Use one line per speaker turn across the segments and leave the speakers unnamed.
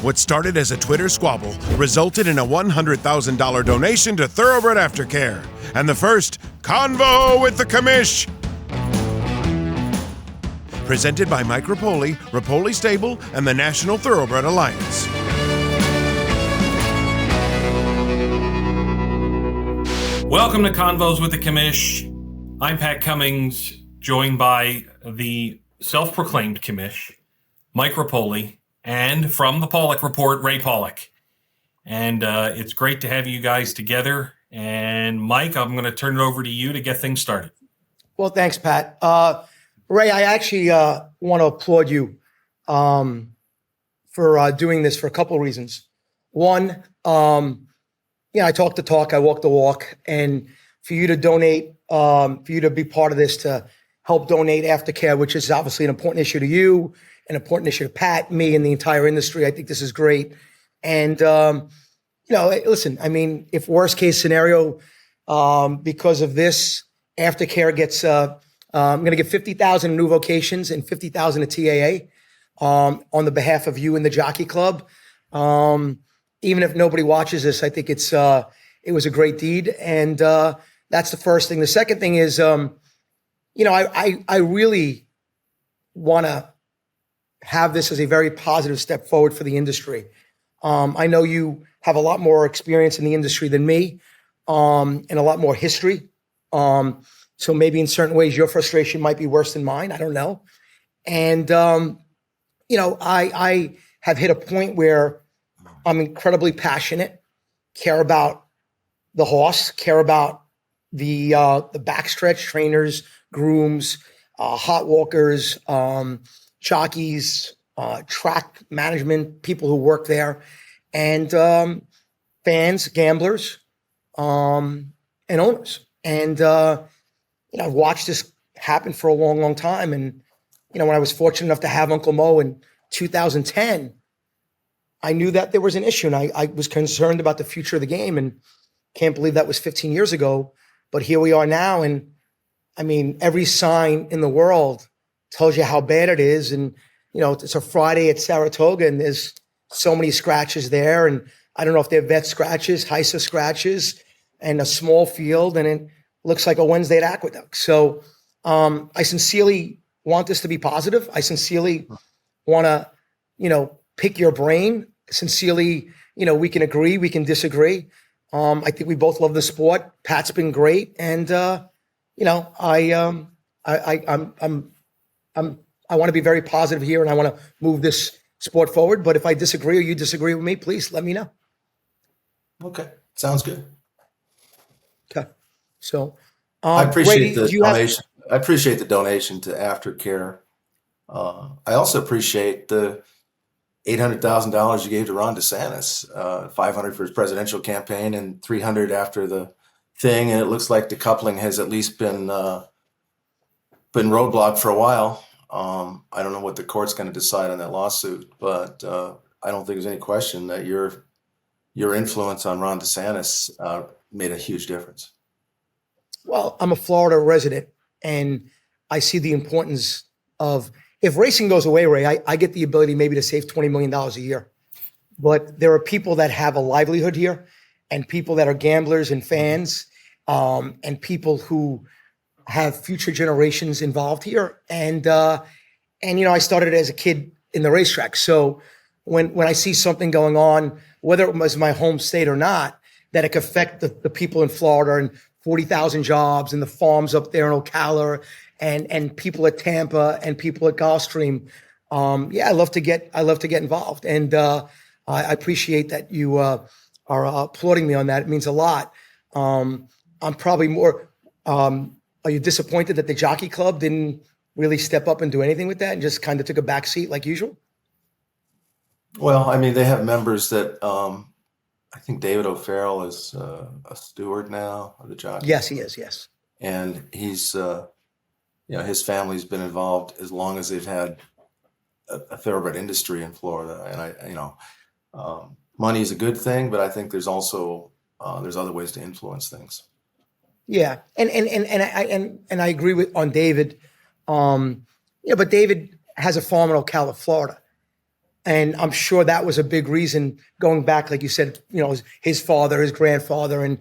What started as a Twitter squabble resulted in a $100,000 donation to Thoroughbred Aftercare and the first Convo with the Commish. Presented by Mike Repole, Repole Stable, and the National Thoroughbred Alliance.
Welcome to Convos with the Commish. I'm Pat Cummings, joined by the self-proclaimed Commish, Mike Repole, and from the Paulick Report, Ray Paulick. And it's great to have you guys together. And Mike, I'm going to turn it over to you to get things started.
Well, thanks, Pat. Ray, I actually want to applaud you for doing this for a couple of reasons. One, I talk the talk, I walk the walk, and for you to donate, for you to be part of this to help donate Aftercare, which is obviously an important issue to you, an important issue to Pat, me, and the entire industry. I think this is great. And, listen, I mean, if worst case scenario, because of this, Aftercare gets, I'm going to give 50,000 new vocations and 50,000 to TAA on the behalf of you and the Jockey Club. Even if nobody watches this, I think it was a great deed. And that's the first thing. The second thing is, I really want to have this as a very positive step forward for the industry. I know you have a lot more experience in the industry than me and a lot more history. So maybe in certain ways, your frustration might be worse than mine. I don't know. And, I have hit a point where I'm incredibly passionate, care about the horse, care about the backstretch trainers, grooms, hot walkers, jockeys, track management, people who work there, and fans, gamblers, and owners. And, I've watched this happen for a long, long time. And, when I was fortunate enough to have Uncle Mo in 2010, I knew that there was an issue, and I was concerned about the future of the game, and can't believe that was 15 years ago. But here we are now, and I mean, every sign in the world tells you how bad it is. And, it's a Friday at Saratoga, and there's so many scratches there. And I don't know if they're vet scratches, HISA scratches, and a small field, and it looks like a Wednesday at Aqueduct. So I sincerely want this to be positive. I sincerely want to, pick your brain. Sincerely, we can agree, we can disagree. I think we both love the sport. Pat's been great, and I want to be very positive here, and I want to move this sport forward. But if I disagree or you disagree with me, please let me know.
Okay, sounds good.
Okay, so
I appreciate
Brady,
the donation. I appreciate the donation to Aftercare. I also appreciate the $800,000 you gave to Ron DeSantis, $500 for his presidential campaign and $300 after the thing. And it looks like decoupling has at least been roadblocked for a while. I don't know what the court's going to decide on that lawsuit, but I don't think there's any question that your influence on Ron DeSantis made a huge difference.
Well, I'm a Florida resident, and I see the importance of, if racing goes away, Ray, I get the ability maybe to save $20 million a year. But there are people that have a livelihood here, and people that are gamblers and fans, and people who have future generations involved here. And I started as a kid in the racetrack. So when I see something going on, whether it was my home state or not, that it could affect the people in Florida and 40,000 jobs and the farms up there in Ocala and people at Tampa and people at Gulfstream. I love to get involved. And I appreciate that you are applauding me on that. It means a lot. I'm probably more, are you disappointed that the Jockey Club didn't really step up and do anything with that and just kind of took a back seat like usual?
Well, I mean, they have members that, I think David O'Farrell is a steward now of the Jockey.
Yes, he is. Yes.
And he's, his family's been involved as long as they've had a thoroughbred industry in Florida. And money is a good thing, but I think there's also, there's other ways to influence things.
Yeah. And I agree on David. But David has a farm in Ocala, Florida. And I'm sure that was a big reason going back, like you said, his father, his grandfather, and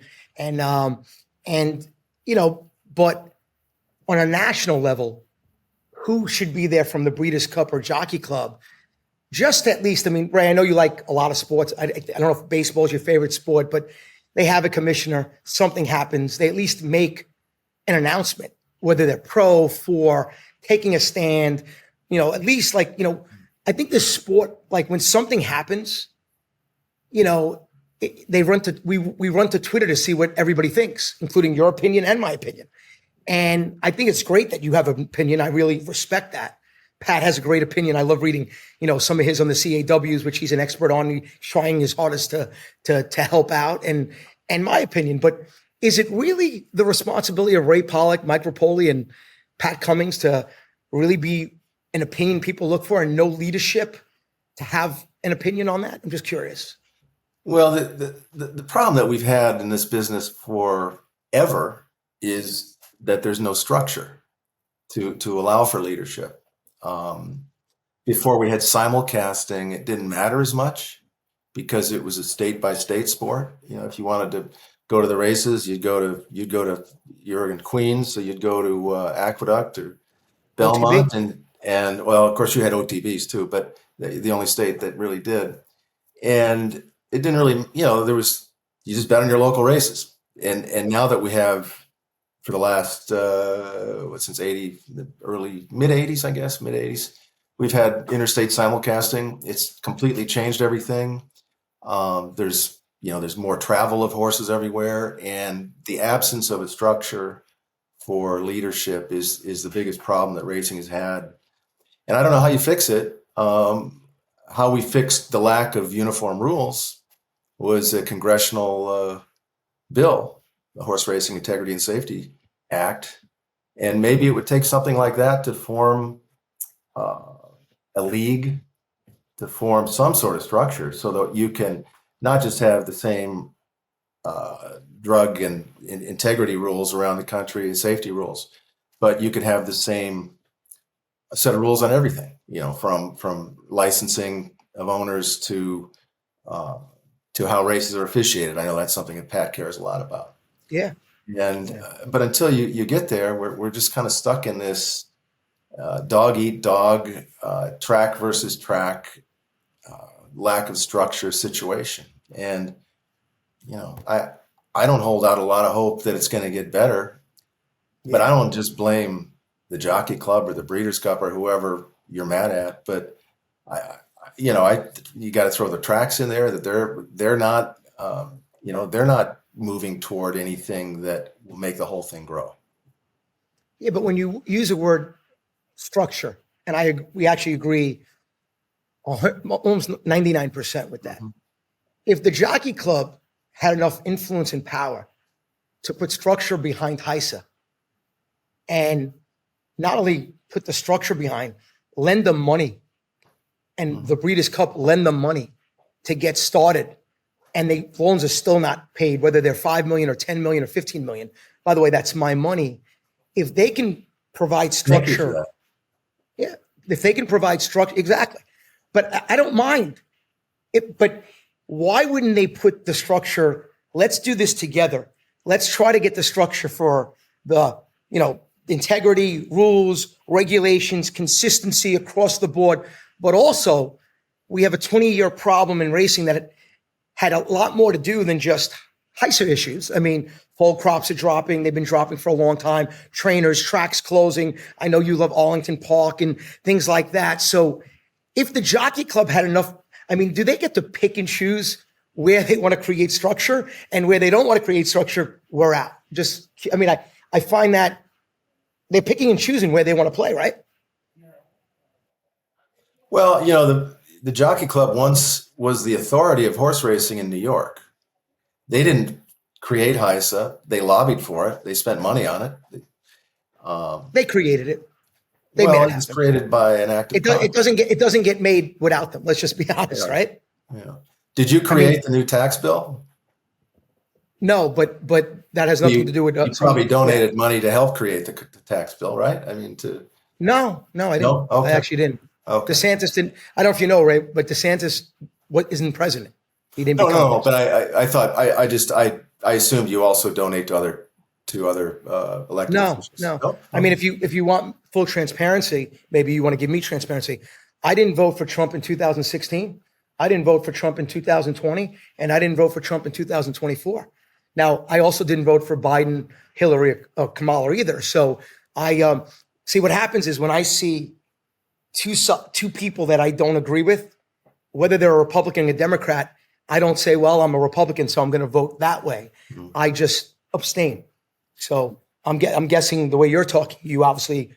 but on a national level, who should be there from the Breeders' Cup or Jockey Club? Just at least, Ray, I know you like a lot of sports. I don't know if baseball is your favorite sport, but they have a commissioner, something happens, they at least make an announcement, whether they're pro, for, taking a stand, at least I think the sport, like when something happens, we run to Twitter to see what everybody thinks, including your opinion and my opinion. And I think it's great that you have an opinion. I really respect that. Pat has a great opinion. I love reading, some of his on the CAWs, which he's an expert on. He's trying his hardest to help out and my opinion. But is it really the responsibility of Ray Paulick, Mike Repole, and Pat Cummings to really be an opinion people look for and no leadership to have an opinion on that? I'm just curious.
Well, the problem that we've had in this business forever is that there's no structure to allow for leadership. Before we had simulcasting, it didn't matter as much because it was a state by state sport. If you wanted to go to the races, you'd go to you're in Queens, so you'd go to Aqueduct or Belmont, and well, of course you had OTBs too, but the only state that really did. And it didn't really, you just bet on your local races. And now that we have, for the last, since the mid 80s, we've had interstate simulcasting. It's completely changed everything. There's more travel of horses everywhere, and the absence of a structure for leadership is the biggest problem that racing has had. And I don't know how you fix it. How we fixed the lack of uniform rules was a congressional bill, the Horse Racing Integrity and Safety Act. And maybe it would take something like that to form a league, to form some sort of structure so that you can not just have the same drug and integrity rules around the country and safety rules, but you could have the same set of rules on everything, from licensing of owners to how races are officiated. I know that's something that Pat cares a lot about.
Yeah.
But until you get there, we're just kind of stuck in this dog eat dog, track versus track, lack of structure situation. And, I don't hold out a lot of hope that it's going to get better, but I don't just blame the Jockey Club or the Breeders' Cup or whoever you're mad at. But you got to throw the tracks in there that they're not, they're not moving toward anything that will make the whole thing grow.
Yeah, but when you use the word structure, and we actually agree almost 99% with that. Mm-hmm. If the Jockey Club had enough influence and power to put structure behind HISA, and not only put the structure behind, lend them money, and the Breeders' Cup lend them money to get started, and the loans are still not paid, whether they're $5 million or $10 million or $15 million. By the way, that's my money. If they can provide structure, yeah, if they can provide structure, exactly. But I don't mind it. But why wouldn't they put the structure? Let's do this together. Let's try to get the structure for the, integrity, rules, regulations, consistency across the board. But also, we have a 20-year problem in racing that had a lot more to do than just HISA issues. Foal crops are dropping. They've been dropping for a long time. Trainers, tracks closing. I know you love Arlington Park and things like that. So if the Jockey Club had enough, do they get to pick and choose where they want to create structure, and where they don't want to create structure, we're out? I find that they're picking and choosing where they want to play, right?
Well, the Jockey Club once was the authority of horse racing in New York. They didn't create HISA. They lobbied for it. They spent money on it.
They created it. They made it happen.
It's created by an act of
it doesn't get made without them. Let's just be honest, right?
Yeah. Did you create the new tax bill?
No, but that has nothing to do with.
You probably donated money to help create the tax bill, right?
No, I didn't.
No? Okay.
I actually didn't.
Okay.
DeSantis didn't. I don't know if you know, Ray, but DeSantis isn't president. He didn't.
No. But I thought I assumed you also donate to other elected officials.
No.
Oh,
I mean, if you want full transparency, maybe you want to give me transparency. I didn't vote for Trump in 2016. I didn't vote for Trump in 2020, and I didn't vote for Trump in 2024. Now, I also didn't vote for Biden, Hillary, or Kamala either. So I see what happens is when I see two people that I don't agree with, whether they're a Republican or Democrat, I don't say, well, I'm a Republican, so I'm going to vote that way. Mm-hmm. I just abstain. So I'm guessing the way you're talking, you obviously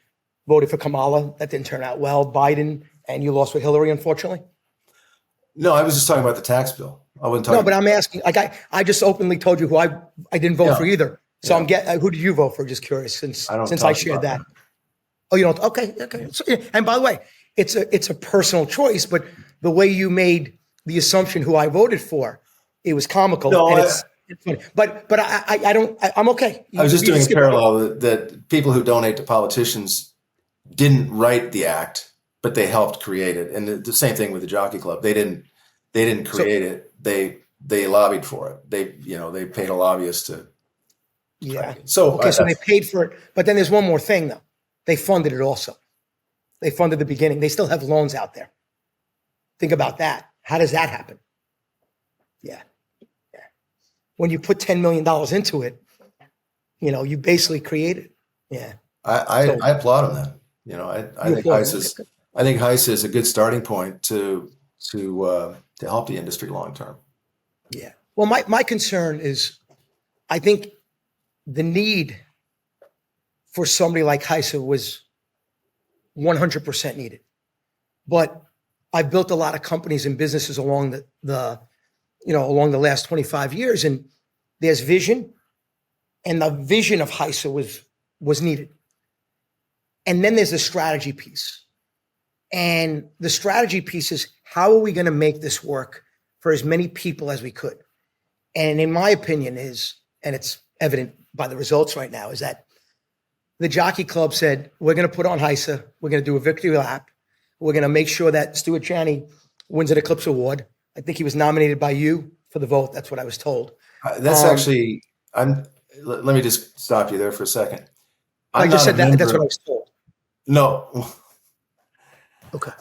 voted for Kamala. That didn't turn out well. Biden, and you lost with Hillary, unfortunately.
No, I was just talking about the tax bill. I wasn't talking.
No, but I'm asking. Like I just openly told you who I didn't vote for either. So who did you vote for? Just curious, since I shared that. Oh, you don't? Okay. So, and by the way, it's a personal choice, but the way you made the assumption who I voted for, it was comical.
No,
and it's funny. But I don't. I'm okay.
I was just doing a parallel that people who donate to politicians didn't write the act, but they helped create it. And the same thing with the Jockey Club. They didn't create it. They lobbied for it. They paid a lobbyist to.
Yeah.
So
they paid for it. But then there's one more thing though. They funded it also. They funded the beginning. They still have loans out there. Think about that. How does that happen? Yeah. When you put $10 million into it, you basically create it. Yeah.
I applaud them then. I think HISA is a good starting point to help the industry long term.
Yeah. Well, my concern is, I think the need for somebody like HISA was 100% needed. But I've built a lot of companies and businesses along the last 25 years, and there's vision, and the vision of HISA was needed. And then there's the strategy piece. And the strategy piece is, how are we going to make this work for as many people as we could? And in my opinion and it's evident by the results right now, is that the Jockey Club said, we're going to put on HISA. We're going to do a victory lap. We're going to make sure that Stuart Janney wins an Eclipse Award. I think he was nominated by you for the vote. That's what I was told.
That's actually, let me just stop you there for a second.
I just said that. That's what I was told.
No.
Okay.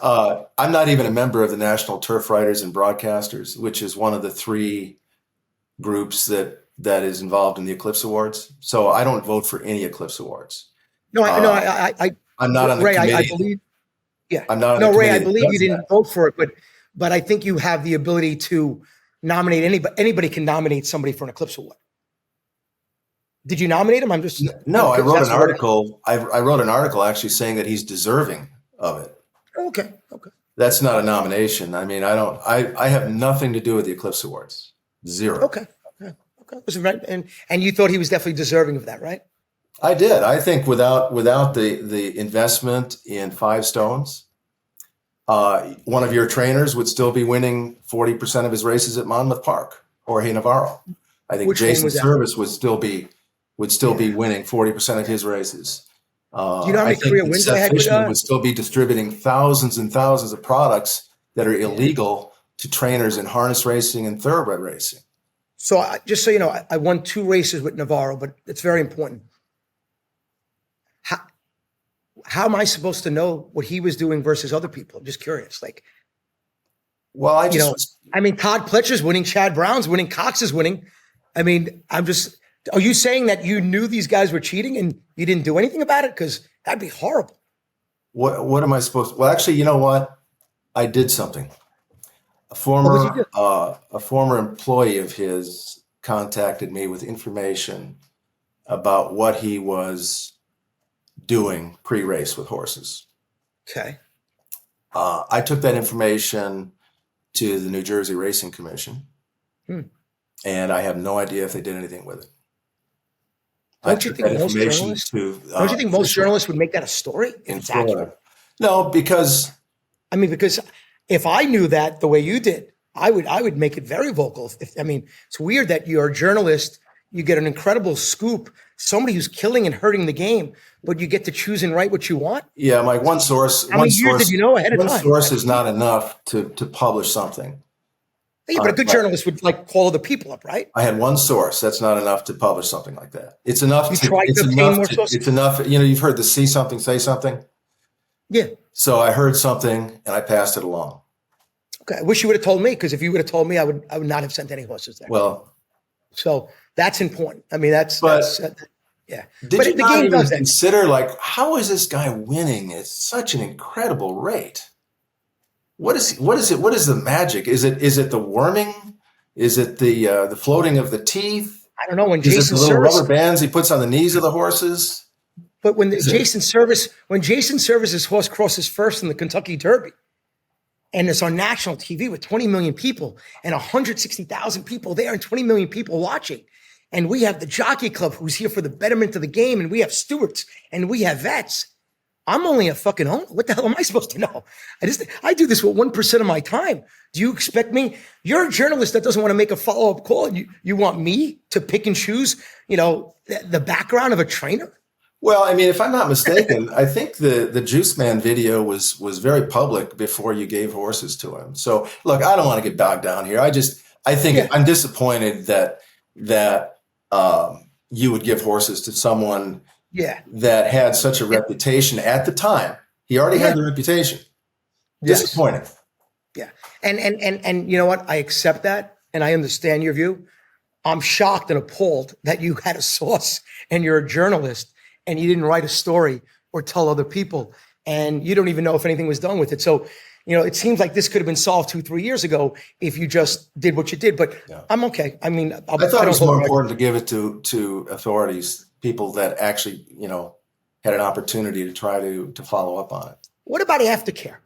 I'm not even a member of the National Turf Writers and Broadcasters, which is one of the three groups that is involved in the Eclipse Awards. So I don't vote for any Eclipse Awards.
No, I'm
not on the
Ray,
committee.
I believe. Yeah.
I'm not.
No, Ray, I believe you didn't vote for it, but I think you have the ability to nominate anybody. Anybody can nominate somebody for an Eclipse Award. Did you nominate him?
No. I wrote an article. I wrote an article actually saying that he's deserving of it.
Okay.
That's not a nomination. I mean, I have nothing to do with the Eclipse Awards. Zero.
Okay. And you thought he was definitely deserving of that, right?
I did. I think without the investment in Five Stones, one of your trainers would still be winning 40% of his races at Monmouth Park, Jorge Navarro. I think Jason Service would still be winning 40% of his races.
Do you know how many career wins I had?
Fishman would still be distributing thousands and thousands of products that are illegal to trainers in harness racing and thoroughbred racing.
So just so you know, I won 2 races with Navarro, but it's very important. How am I supposed to know what he was doing versus other people? I'm just curious.
Well,
Todd Pletcher's winning, Chad Brown's winning, Cox is winning. I mean, are you saying that you knew these guys were cheating and you didn't do anything about it? Because that'd be horrible.
What am I supposed to? Well, actually, you know what? I did something. A former employee of his contacted me with information about what he was doing pre-race with horses.
Okay.
I took that information to the New Jersey Racing Commission, and I have no idea if they did anything with it.
Don't you think most journalists would make that a story if it's accurate?
No, because
if I knew that the way you did, I would make it very vocal. It's weird that you're a journalist, You get an incredible scoop, somebody who's killing and hurting the game, but you get to choose and write what you want.
Yeah, Mike, one source.
How many years did you know ahead of time?
One source is not enough to publish something.
Yeah, but a good journalist would like call the people up, right?
I had one source. That's not enough to publish something like that. It's enough.
You tried to obtain more sources?
It's enough. You know, you've heard the see something, say something.
Yeah.
So I heard something and I passed it along.
Okay. I wish you would have told me, because if you would have told me, I would not have sent any horses there.
Well,
so that's important. I mean, yeah.
Did you not even consider, like, how is this guy winning at such an incredible rate? What is the magic? Is it the worming? Is it the floating of the teeth?
I don't know. When
Is it
Jason
the little
Service,
rubber bands he puts on the knees of the horses?
but when Jason Service's horse crosses first in the Kentucky Derby, and it's on national TV with 20 million people and 160,000 people there and 20 million people watching. And we have the Jockey Club who's here for the betterment of the game. And we have stewards and we have vets. I'm only a fucking owner. What the hell am I supposed to know? I do this with 1% of my time. Do you expect me? You're a journalist that doesn't want to make a follow-up call. You want me to pick and choose, the background of a trainer?
Well, I mean, if I'm not mistaken, I think the Juice Man video was very public before you gave horses to him. So look, I don't want to get bogged down here. I think I'm disappointed that you would give horses to someone that had such a reputation at the time. He already had the reputation. Disappointing.
Yeah. And you know what? I accept that and I understand your view. I'm shocked and appalled that you had a source and you're a journalist and you didn't write a story or tell other people, and you don't even know if anything was done with it. So, it seems like this could have been solved 2-3 years ago if you just did what you did, but I'm okay. I mean, I
thought it was more important to give it to authorities, people that actually, had an opportunity to try to follow up on it.
What about aftercare?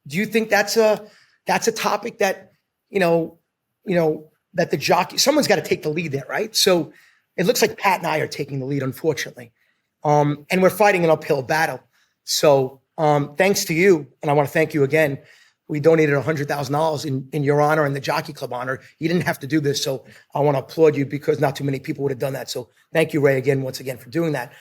Do you think that's a topic that, that the jockey, someone's got to take the lead there, right? So it looks like Pat and I are taking the lead, unfortunately. And we're fighting an uphill battle. So thanks to you, and I want to thank you again. We donated $100,000 in your honor and the Jockey Club honor. You didn't have to do this, so I want to applaud you because not too many people would have done that. So thank you, Ray, once again for doing that.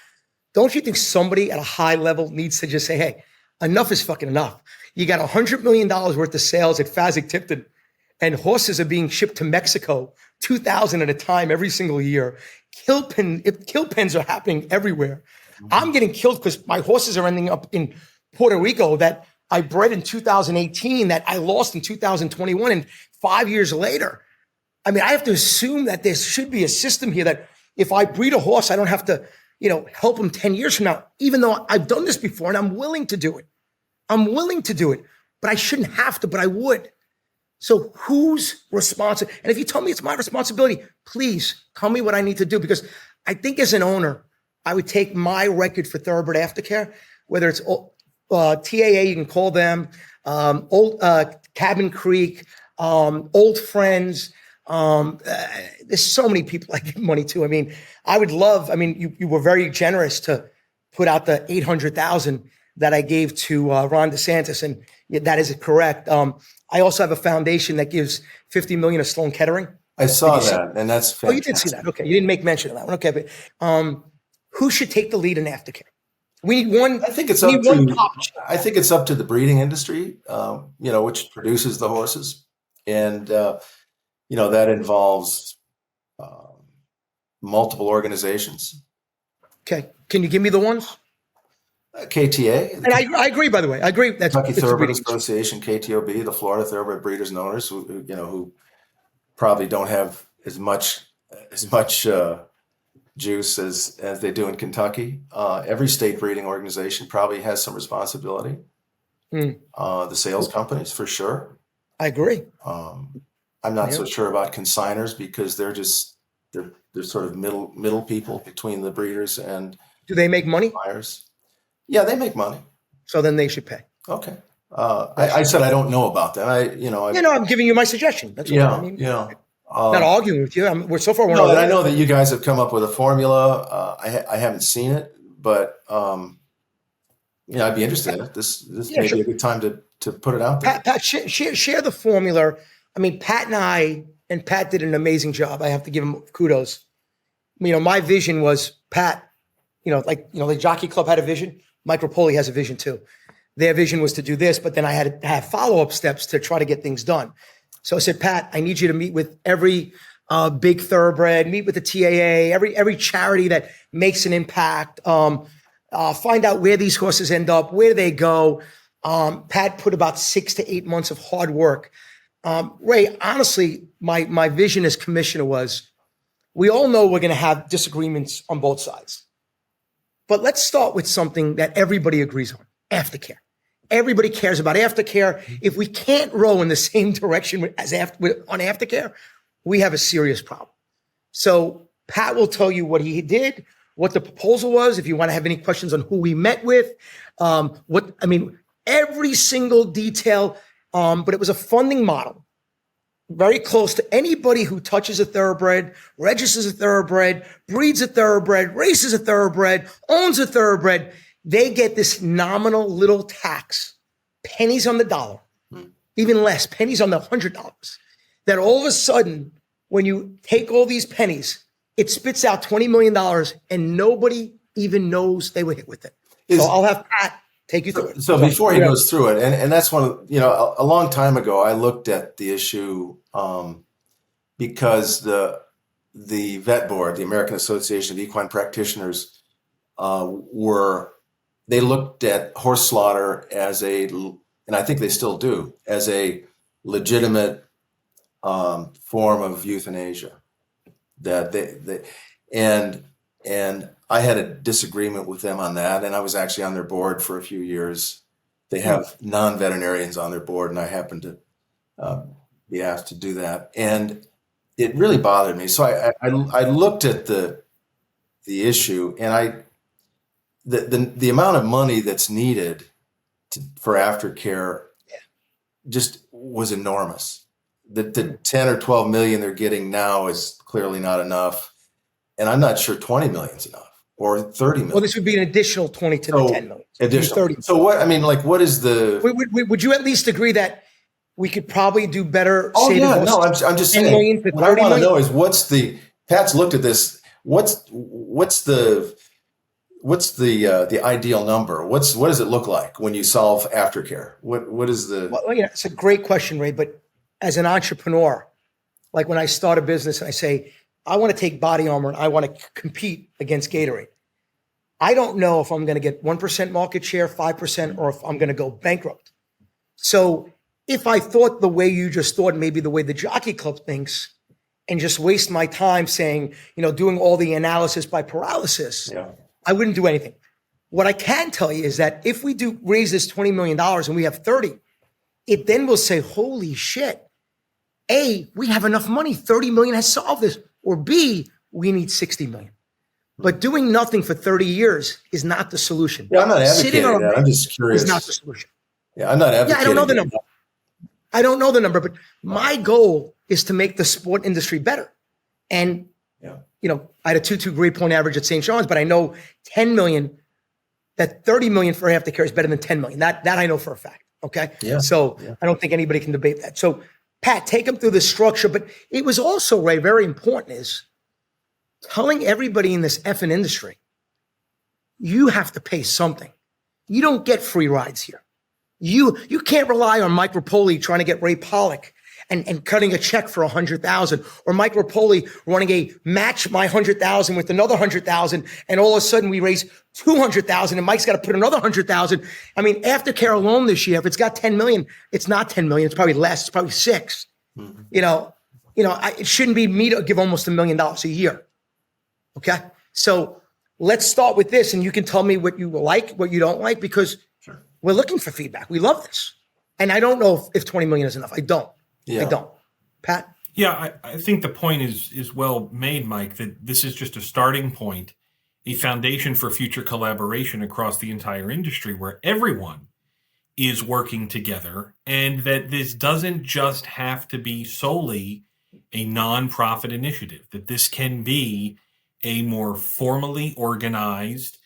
Don't you think somebody at a high level needs to just say, hey, enough is fucking enough. You got $100 million worth of sales at Fasig-Tipton, and horses are being shipped to Mexico, 2,000 at a time every single year. Kill pens are happening everywhere. I'm getting killed because my horses are ending up in Puerto Rico that I bred in 2018 that I lost in 2021, and 5 years later. I mean, I have to assume that there should be a system here that if I breed a horse, I don't have to, help him 10 years from now, even though I've done this before and I'm willing to do it. But I shouldn't have to, but I would. So who's responsible? And if you tell me it's my responsibility, please tell me what I need to do, because I think as an owner, I would take my record for Thoroughbred Aftercare, whether it's TAA, you can call them, old Cabin Creek, old friends. There's so many people I give money to. I mean, you were very generous to put out the $800,000 that I gave to Ron DeSantis, and that is correct. I also have a foundation that gives $50 million to Sloan Kettering.
I saw that, and that's fantastic.
Oh, you did see that. Okay. You didn't make mention of that one. Okay. But who should take the lead in aftercare? We need one.
I think it's up to the breeding industry, which produces the horses. And, that involves multiple organizations.
Okay. Can you give me the ones?
KTA.
And I agree, by the way. I agree. That's
Kentucky Thoroughbred Association, KTOB, the Florida Thoroughbred Breeders and Owners, who probably don't have as much juice as they do in Kentucky. Every state breeding organization probably has some responsibility. The sales companies, for sure.
I agree.
I'm not so sure about consigners because they're sort of middle people between the breeders and.
Do they make money?
Buyers. Yeah, they make money.
So then they should pay.
Okay. I said I don't know about that.
I'm giving you my suggestion. That's what I mean. Yeah. Not arguing with you. We're so far.
No, and I know that you guys have come up with a formula. I haven't seen it, but I'd be interested in it. This may be a good time to put it out there.
Pat, share the formula. I mean, Pat did an amazing job. I have to give him kudos. my vision was, Pat, the Jockey Club had a vision. Mike Repole has a vision too. Their vision was to do this, but then I had to have follow-up steps to try to get things done. So I said, Pat, I need you to meet with every big thoroughbred, meet with the TAA, every charity that makes an impact, find out where these horses end up, where they go. Pat put about 6 to 8 months of hard work. Ray, honestly, my vision as commissioner was, we all know we're going to have disagreements on both sides. But let's start with something that everybody agrees on, aftercare. Everybody cares about aftercare. If we can't row in the same direction on aftercare, we have a serious problem. So Pat will tell you what he did, what the proposal was, if you want to have any questions on who we met with, every single detail. But it was a funding model very close to anybody who touches a thoroughbred, registers a thoroughbred, breeds a thoroughbred, races a thoroughbred, owns a thoroughbred. They get this nominal little tax, pennies on the dollar, even less, pennies on the $100. That all of a sudden, when you take all these pennies, it spits out $20 million and nobody even knows they were hit with it. So I'll have Pat take you through it.
So before he goes through it, and that's one of, a long time ago, I looked at the issue because the vet board, the American Association of Equine Practitioners, they looked at horse slaughter and I think they still do, as a legitimate form of euthanasia. And I had a disagreement with them on that, and I was actually on their board for a few years. They have non-veterinarians on their board, and I happened to be asked to do that, and it really bothered me. So I looked at the issue, and the amount of money that's needed for aftercare just was enormous. The 10 or 12 million they're getting now is clearly not enough, and I'm not sure 20 million is enough. Or 30 million.
Well, this would be an additional 20 to the 10 million.
Additional.
30.
So what is the...
Would you at least agree that we could probably do better?
Oh, yeah, no, I'm just saying.
Million to
what I want to know is Pat's looked at this, what's the ideal number? What does it look like when you solve aftercare? What is the...
Well, it's a great question, Ray, but as an entrepreneur, like when I start a business and I say, I want to take Body Armor and I want to compete against Gatorade. I don't know if I'm going to get 1% market share, 5%, or if I'm going to go bankrupt. So if I thought the way you just thought, maybe the way the Jockey Club thinks, and just waste my time saying, doing all the analysis by paralysis, I wouldn't do anything. What I can tell you is that if we do raise this $20 million and we have 30, it then will say, holy shit, A, we have enough money, 30 million has solved this. Or B, we need 60 million. But doing nothing for 30 years is not the solution.
Yeah, I'm not advocating that. I'm just curious.
Is not the solution.
Yeah, I'm not advocating.
Yeah, I don't know the number. I don't know the number, but my goal is to make the sport industry better. And, I had a 2.2 grade point average at St. John's, but I know 10 million, that 30 million for aftercare is better than 10 million. That I know for a fact. Okay.
Yeah.
So I don't think anybody can debate that. So Pat, take them through the structure, but it was also, Ray, very important is telling everybody in this effing industry, you have to pay something. You don't get free rides here. You can't rely on Mike Repole trying to get Ray Paulick and cutting a check for 100,000, or Mike Repole running a match my 100,000 with another 100,000, and all of a sudden we raise 200,000 and Mike's got to put another 100,000. I mean, aftercare alone this year, if it's got 10 million, it's not 10 million. It's probably less. It's probably 6. Mm-hmm. It shouldn't be me to give almost $1 million a year. Okay. So let's start with this, and you can tell me what you like, what you don't like, because we're looking for feedback. We love this. And I don't know if 20 million is enough. I don't. I don't. Pat?
Yeah, I think the point is well made, Mike, that this is just a starting point, a foundation for future collaboration across the entire industry where everyone is working together, and that this doesn't just have to be solely a nonprofit initiative, that this can be a more formally organized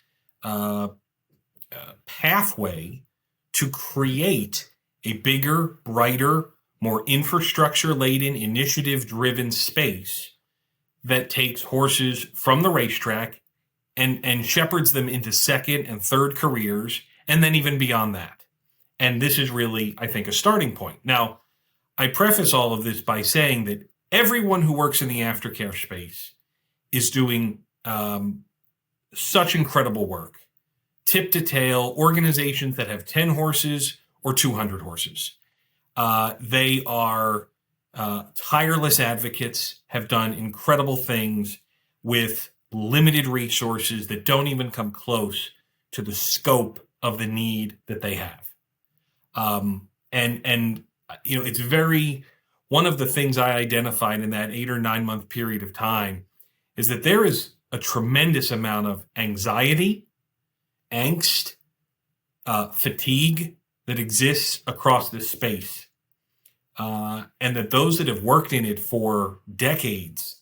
pathway to create a bigger, brighter, more infrastructure-laden, initiative-driven space that takes horses from the racetrack and shepherds them into second and third careers, and then even beyond that. And this is really, I think, a starting point. Now, I preface all of this by saying that everyone who works in the aftercare space is doing such incredible work. Tip to tail, organizations that have 10 horses or 200 horses. They are tireless advocates, have done incredible things with limited resources that don't even come close to the scope of the need that they have. And it's one of the things I identified in that 8 or 9 month period of time is that there is a tremendous amount of anxiety, angst, fatigue that exists across this space. And that those that have worked in it for decades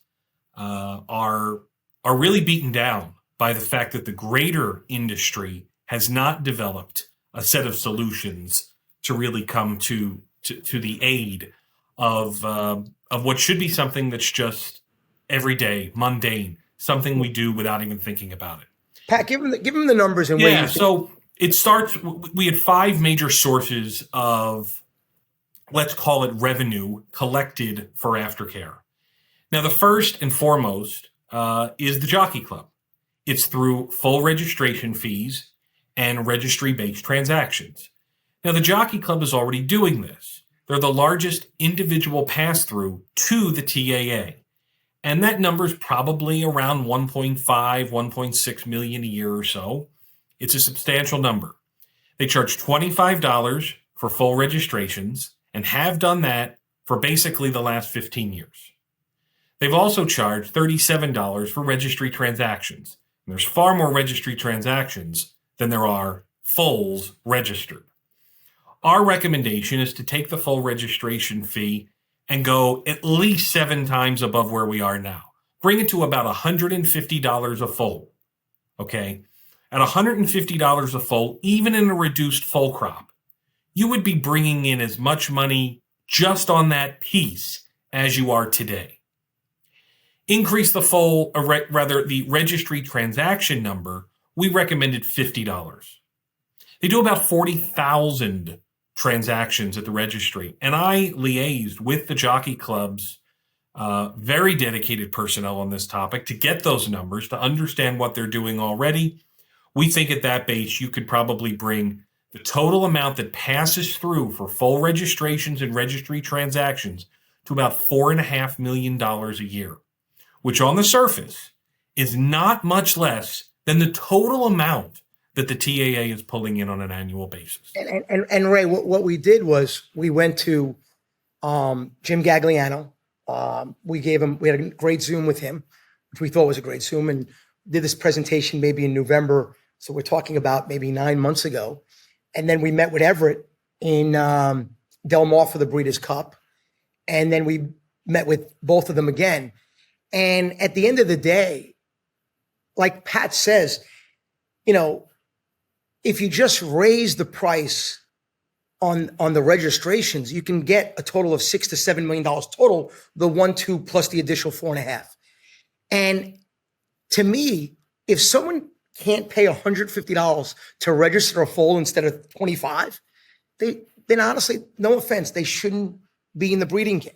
are really beaten down by the fact that the greater industry has not developed a set of solutions to really come to the aid of what should be something that's just everyday, mundane, something we do without even thinking about it.
Pat, give him the numbers and
yeah. So it starts. We had 5 major sources of, let's call it, revenue collected for aftercare. Now, the first and foremost is the Jockey Club. It's through full registration fees and registry-based transactions. Now, the Jockey Club is already doing this. They're the largest individual pass-through to the TAA. And that number is probably around 1.5, 1.6 million a year or so. It's a substantial number. They charge $25 for full registrations and have done that for basically the last 15 years. They've also charged $37 for registry transactions. And there's far more registry transactions than there are foals registered. Our recommendation is to take the full registration fee and go at least 7 times above where we are now. Bring it to about $150 a foal. Okay? At $150 a foal, even in a reduced foal crop, you would be bringing in as much money just on that piece as you are today. Increase the the registry transaction number, we recommended $50. They do about 40,000 transactions at the registry. And I liaised with the Jockey Club's very dedicated personnel on this topic to get those numbers, to understand what they're doing already. We think at that base, you could probably bring the total amount that passes through for full registrations and registry transactions to about $4.5 million a year, which on the surface is not much less than the total amount that the TAA is pulling in on an annual basis.
And Ray, what we did was we went to Jim Gagliano. We had a great Zoom with him, which we thought was a great Zoom, and did this presentation maybe in November. So we're talking about maybe 9 months ago. And then we met with Everett in Del Mar for the Breeders' Cup. And then we met with both of them again. And at the end of the day, like Pat says, if you just raise the price on the registrations, you can get a total of $6 to $7 million total, the 1-2 plus the additional 4.5. And to me, if someone can't pay $150 to register a foal instead of $25, then honestly, no offense, they shouldn't be in the breeding game.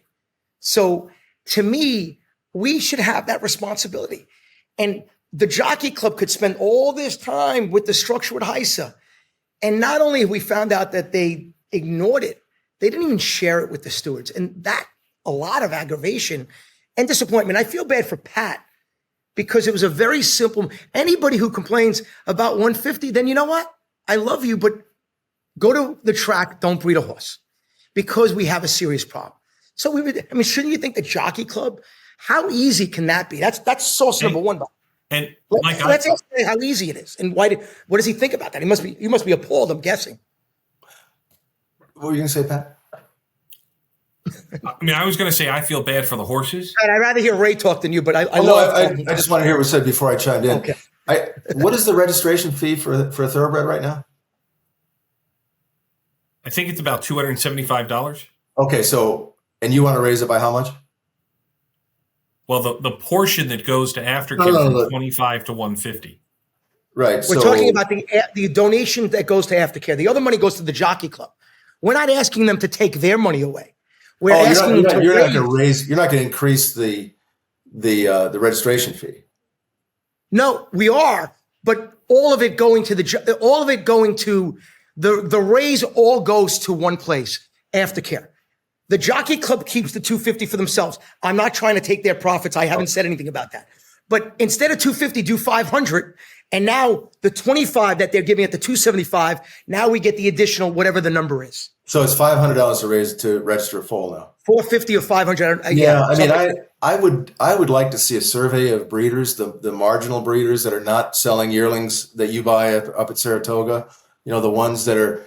So to me, we should have that responsibility. And the Jockey Club could spend all this time with the structure with HISA. And not only have we found out that they ignored it, they didn't even share it with the stewards. And that, a lot of aggravation and disappointment. I feel bad for Pat because it was a very simple, anybody who complains about 150, then you know what? I love you, but go to the track, don't breed a horse, because we have a serious problem. So shouldn't you think the Jockey Club, how easy can that be? That's source number one.
And
let's ask how easy it is, and what does he think about that? You must be appalled, I'm guessing.
What were you going to say, Pat?
I was going to say I feel bad for the horses.
And I'd rather hear Ray talk than you, but I
just want to hear what was said before I chimed in.
Okay.
What is the registration fee for a thoroughbred right now?
I think it's about $275.
Okay, so and you want to raise it by how much?
Well, the portion that goes to Aftercare from 25 to 150.
Right.
We're talking about the donation that goes to Aftercare. The other money goes to the Jockey Club. We're not asking them to take their money away. We're asking them to raise.
You're not going to increase the registration fee.
No, we are, but all of it going to the raise all goes to one place, Aftercare. The Jockey Club keeps the $250 for themselves. I'm not trying to take their profits. I haven't said anything about that. But instead of $250, do $500. And now the 25 that they're giving at the $275, now we get the additional whatever the number is.
So it's $500 to raise to register full now.
$450 or $500.
Yeah, I mean, I would like to see a survey of breeders, the marginal breeders that are not selling yearlings that you buy up at Saratoga. You know, the ones that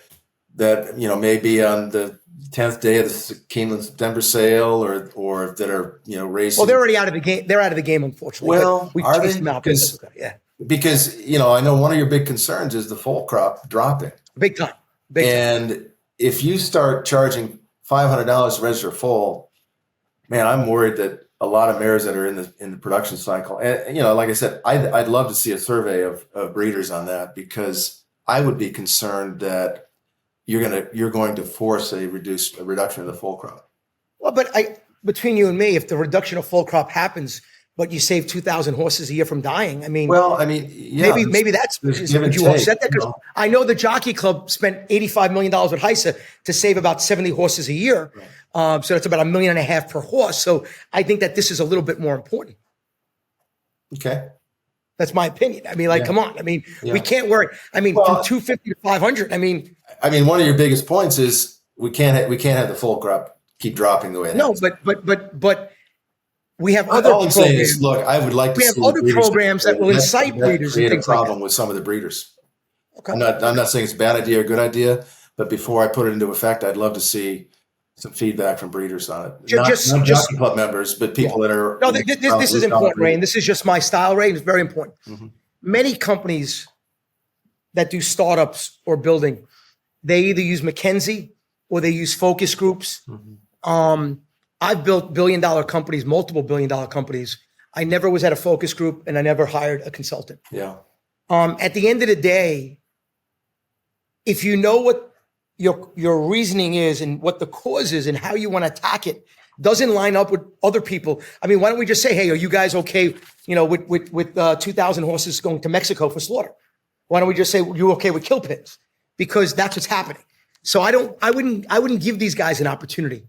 may be on the 10th day of the Keeneland September sale, or that are racing.
Well, they're already out of the game. They're out of the game, unfortunately.
Well,
we
are
chased
they?
them out.
Because I know one of your big concerns is the foal crop dropping
big time.
And if you start charging $500 to register a foal, man, I'm worried that a lot of mares that are in the production cycle, and like I said, I'd love to see a survey of breeders on that, because I would be concerned that you're going to force a reduction of the foal crop.
Well, but between you and me, if the reduction of foal crop happens, but you save 2,000 horses a year from dying, yeah, maybe that's would you offset that? Because I know the Jockey Club spent $85 million with HISA to save about 70 horses a year. Right. So that's about $1.5 million per horse. So I think that this is a little bit more important.
Okay.
That's my opinion. Come on. We can't worry. From 250 to 500.
One of your biggest points is we can't have the foal crop keep dropping the way it is.
But we have other programs.
All I'm saying is, look, I would like to see
other programs that will incite breeders
create
and things
a problem
like that.
with some of the breeders.
Okay.
I'm not saying it's a bad idea or a good idea, but before I put it into effect, I'd love to see some feedback from breeders on it. Not Jockey Club members, but people that are.
No, this is important, Ray, and this is just my style, Ray, and it's very important.
Mm-hmm.
Many companies that do startups or building, they either use McKinsey or they use focus groups. Mm-hmm. I've built billion-dollar companies, multiple billion-dollar companies. I never was at a focus group, and I never hired a consultant.
Yeah.
At the end of the day, if you know what your reasoning is and what the cause is and how you want to attack it doesn't line up with other people. Why don't we just say, hey, are you guys okay, with 2,000 horses going to Mexico for slaughter? Why don't we just say, you okay with kill pins? Because that's what's happening. So I wouldn't give these guys an opportunity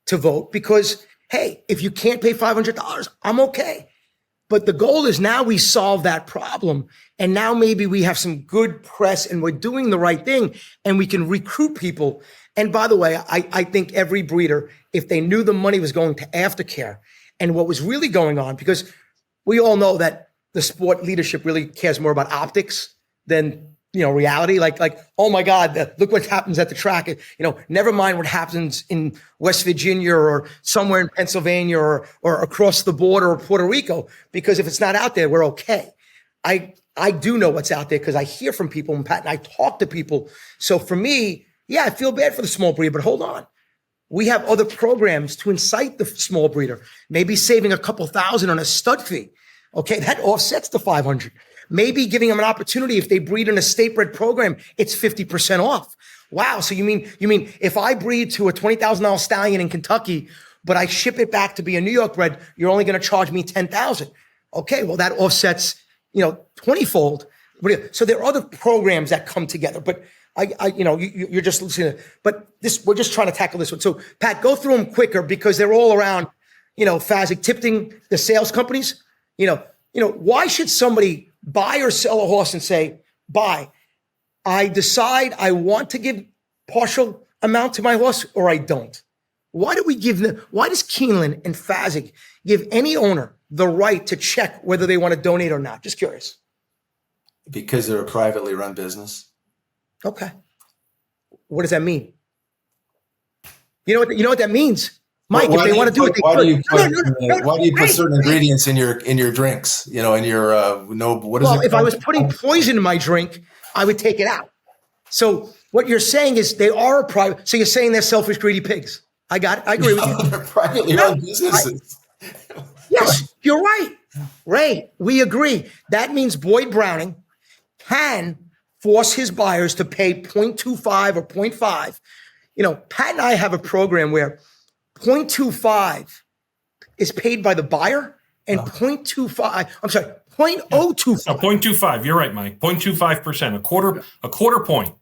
to vote, because, hey, if you can't pay $500, I'm okay. But the goal is now we solve that problem. And now maybe we have some good press and we're doing the right thing and we can recruit people. And by the way, I think every breeder, if they knew the money was going to Aftercare and what was really going on, because we all know that the sport leadership really cares more about optics than reality. Like, oh my God, look what happens at the track. Never mind what happens in West Virginia or somewhere in Pennsylvania or across the border or Puerto Rico, because if it's not out there, we're okay. I do know what's out there because I hear from people, and Pat and I talk to people. So for me, yeah, I feel bad for the small breeder, but hold on. We have other programs to incite the small breeder, maybe saving a couple thousand on a stud fee. Okay, that offsets the 500. Maybe giving them an opportunity, if they breed in a state bred program, it's 50% off. Wow. So you mean if I breed to a $20,000 stallion in Kentucky, but I ship it back to be a New York bred, you're only going to charge me $10,000. Okay. Well, that offsets, 20-fold. So there are other programs that come together, but you're just listening. But we're just trying to tackle this one. So Pat, go through them quicker because they're all around, Fazig, Tipton, the sales companies. Why should somebody buy or sell a horse and say, buy? I decide I want to give partial amount to my horse or I don't. Why does Keeneland and Fazig give any owner the right to check whether they want to donate or not? Just curious.
Because they're a privately run business.
Okay. What does that mean? You know what that means? Mike, if they want to do it,
why do you put certain ingredients in your drinks?
If I was putting poison in my drink, I would take it out. So what you're saying is they are a private. So you're saying they're selfish, greedy pigs. I got it. I agree with you.
They're privately run businesses.
Yes. You're right. Ray, we agree. That means Boyd Browning can force his buyers to pay 0.25 or 0.5. You know, Pat and I have a program where 0.25 is paid by the buyer and 0.25, I'm sorry, 0.025.
0.25. You're right, Mike. 0.25%, a quarter point.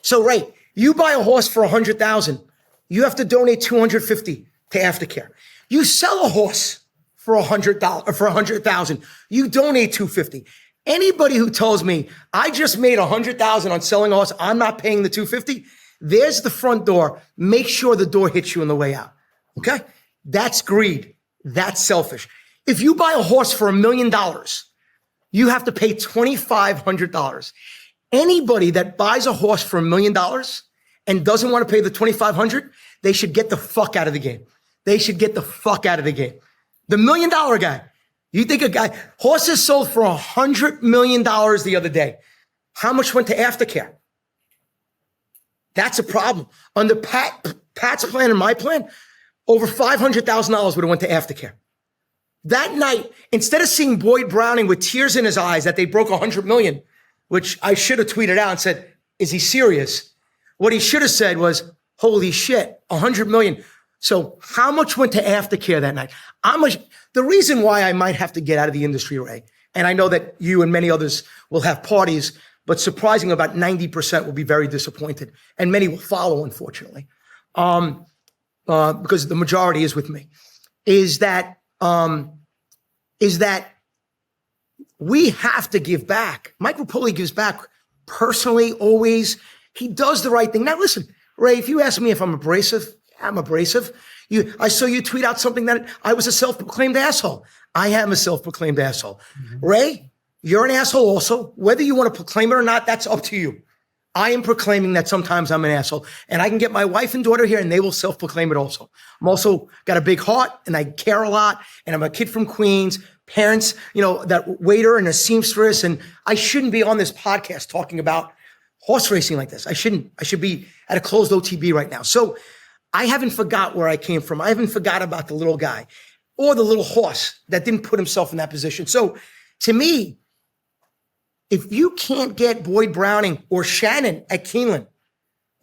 So, Ray, you buy a horse for $100,000, you have to donate $250 to Aftercare. You sell a horse for $100 or for $100,000, you donate $250. Anybody who tells me I just made $100,000 on selling a horse, I'm not paying the $250. There's the front door. Make sure the door hits you on the way out. Okay, that's greed. That's selfish. If you buy a horse for $1 million, you have to pay $2,500. Anybody that buys a horse for $1 million and doesn't want to pay the $2,500, they should get the fuck out of the game. They should get the fuck out of the game. The $1 million guy. You think a guy, horses sold for $100 million the other day. How much went to Aftercare? That's a problem. Under Pat's plan and my plan, over $500,000 would have went to Aftercare. That night, instead of seeing Boyd Browning with tears in his eyes that they broke $100 million, which I should have tweeted out and said, is he serious? What he should have said was, holy shit, $100 million. So how much went to Aftercare that night? The reason why I might have to get out of the industry, Ray, and I know that you and many others will have parties, but surprisingly, about 90% will be very disappointed, and many will follow, unfortunately, because the majority is with me, is that we have to give back. Mike Repole gives back personally, always. He does the right thing. Now, listen, Ray, if you ask me if I'm abrasive, I'm abrasive. I saw you tweet out something that I was a self-proclaimed asshole. I am a self-proclaimed asshole. Mm-hmm. Ray, you're an asshole also. Whether you want to proclaim it or not, that's up to you. I am proclaiming that sometimes I'm an asshole, and I can get my wife and daughter here and they will self-proclaim it also. I'm also got a big heart and I care a lot, and I'm a kid from Queens, parents, you know, that waiter and a seamstress, and I shouldn't be on this podcast talking about horse racing like this. I shouldn't. I should be at a closed OTB right now. So I haven't forgot where I came from. I haven't forgot about the little guy or the little horse that didn't put himself in that position. So to me, if you can't get Boyd Browning or Shannon at Keeneland,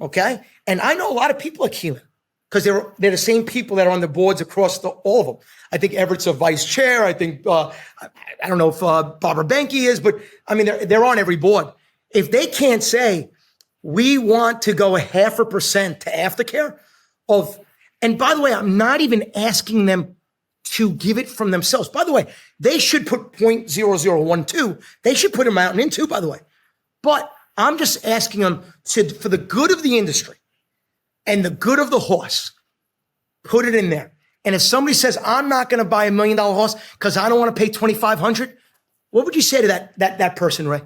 okay? And I know a lot of people at Keeneland because they're the same people that are on the boards across all of them. I think Everett's a vice chair. I think, I don't know if Barbara Benke is, but I mean, they're on every board. If they can't say, we want to go 0.5% to Aftercare, and by the way, I'm not even asking them to give it from themselves. By the way, they should put 0.0012. They should put a mountain in too, by the way. But I'm just asking them for the good of the industry and the good of the horse, put it in there. And if somebody says, I'm not going to buy $1 million horse because I don't want to pay $2,500, what would you say to that person, Ray?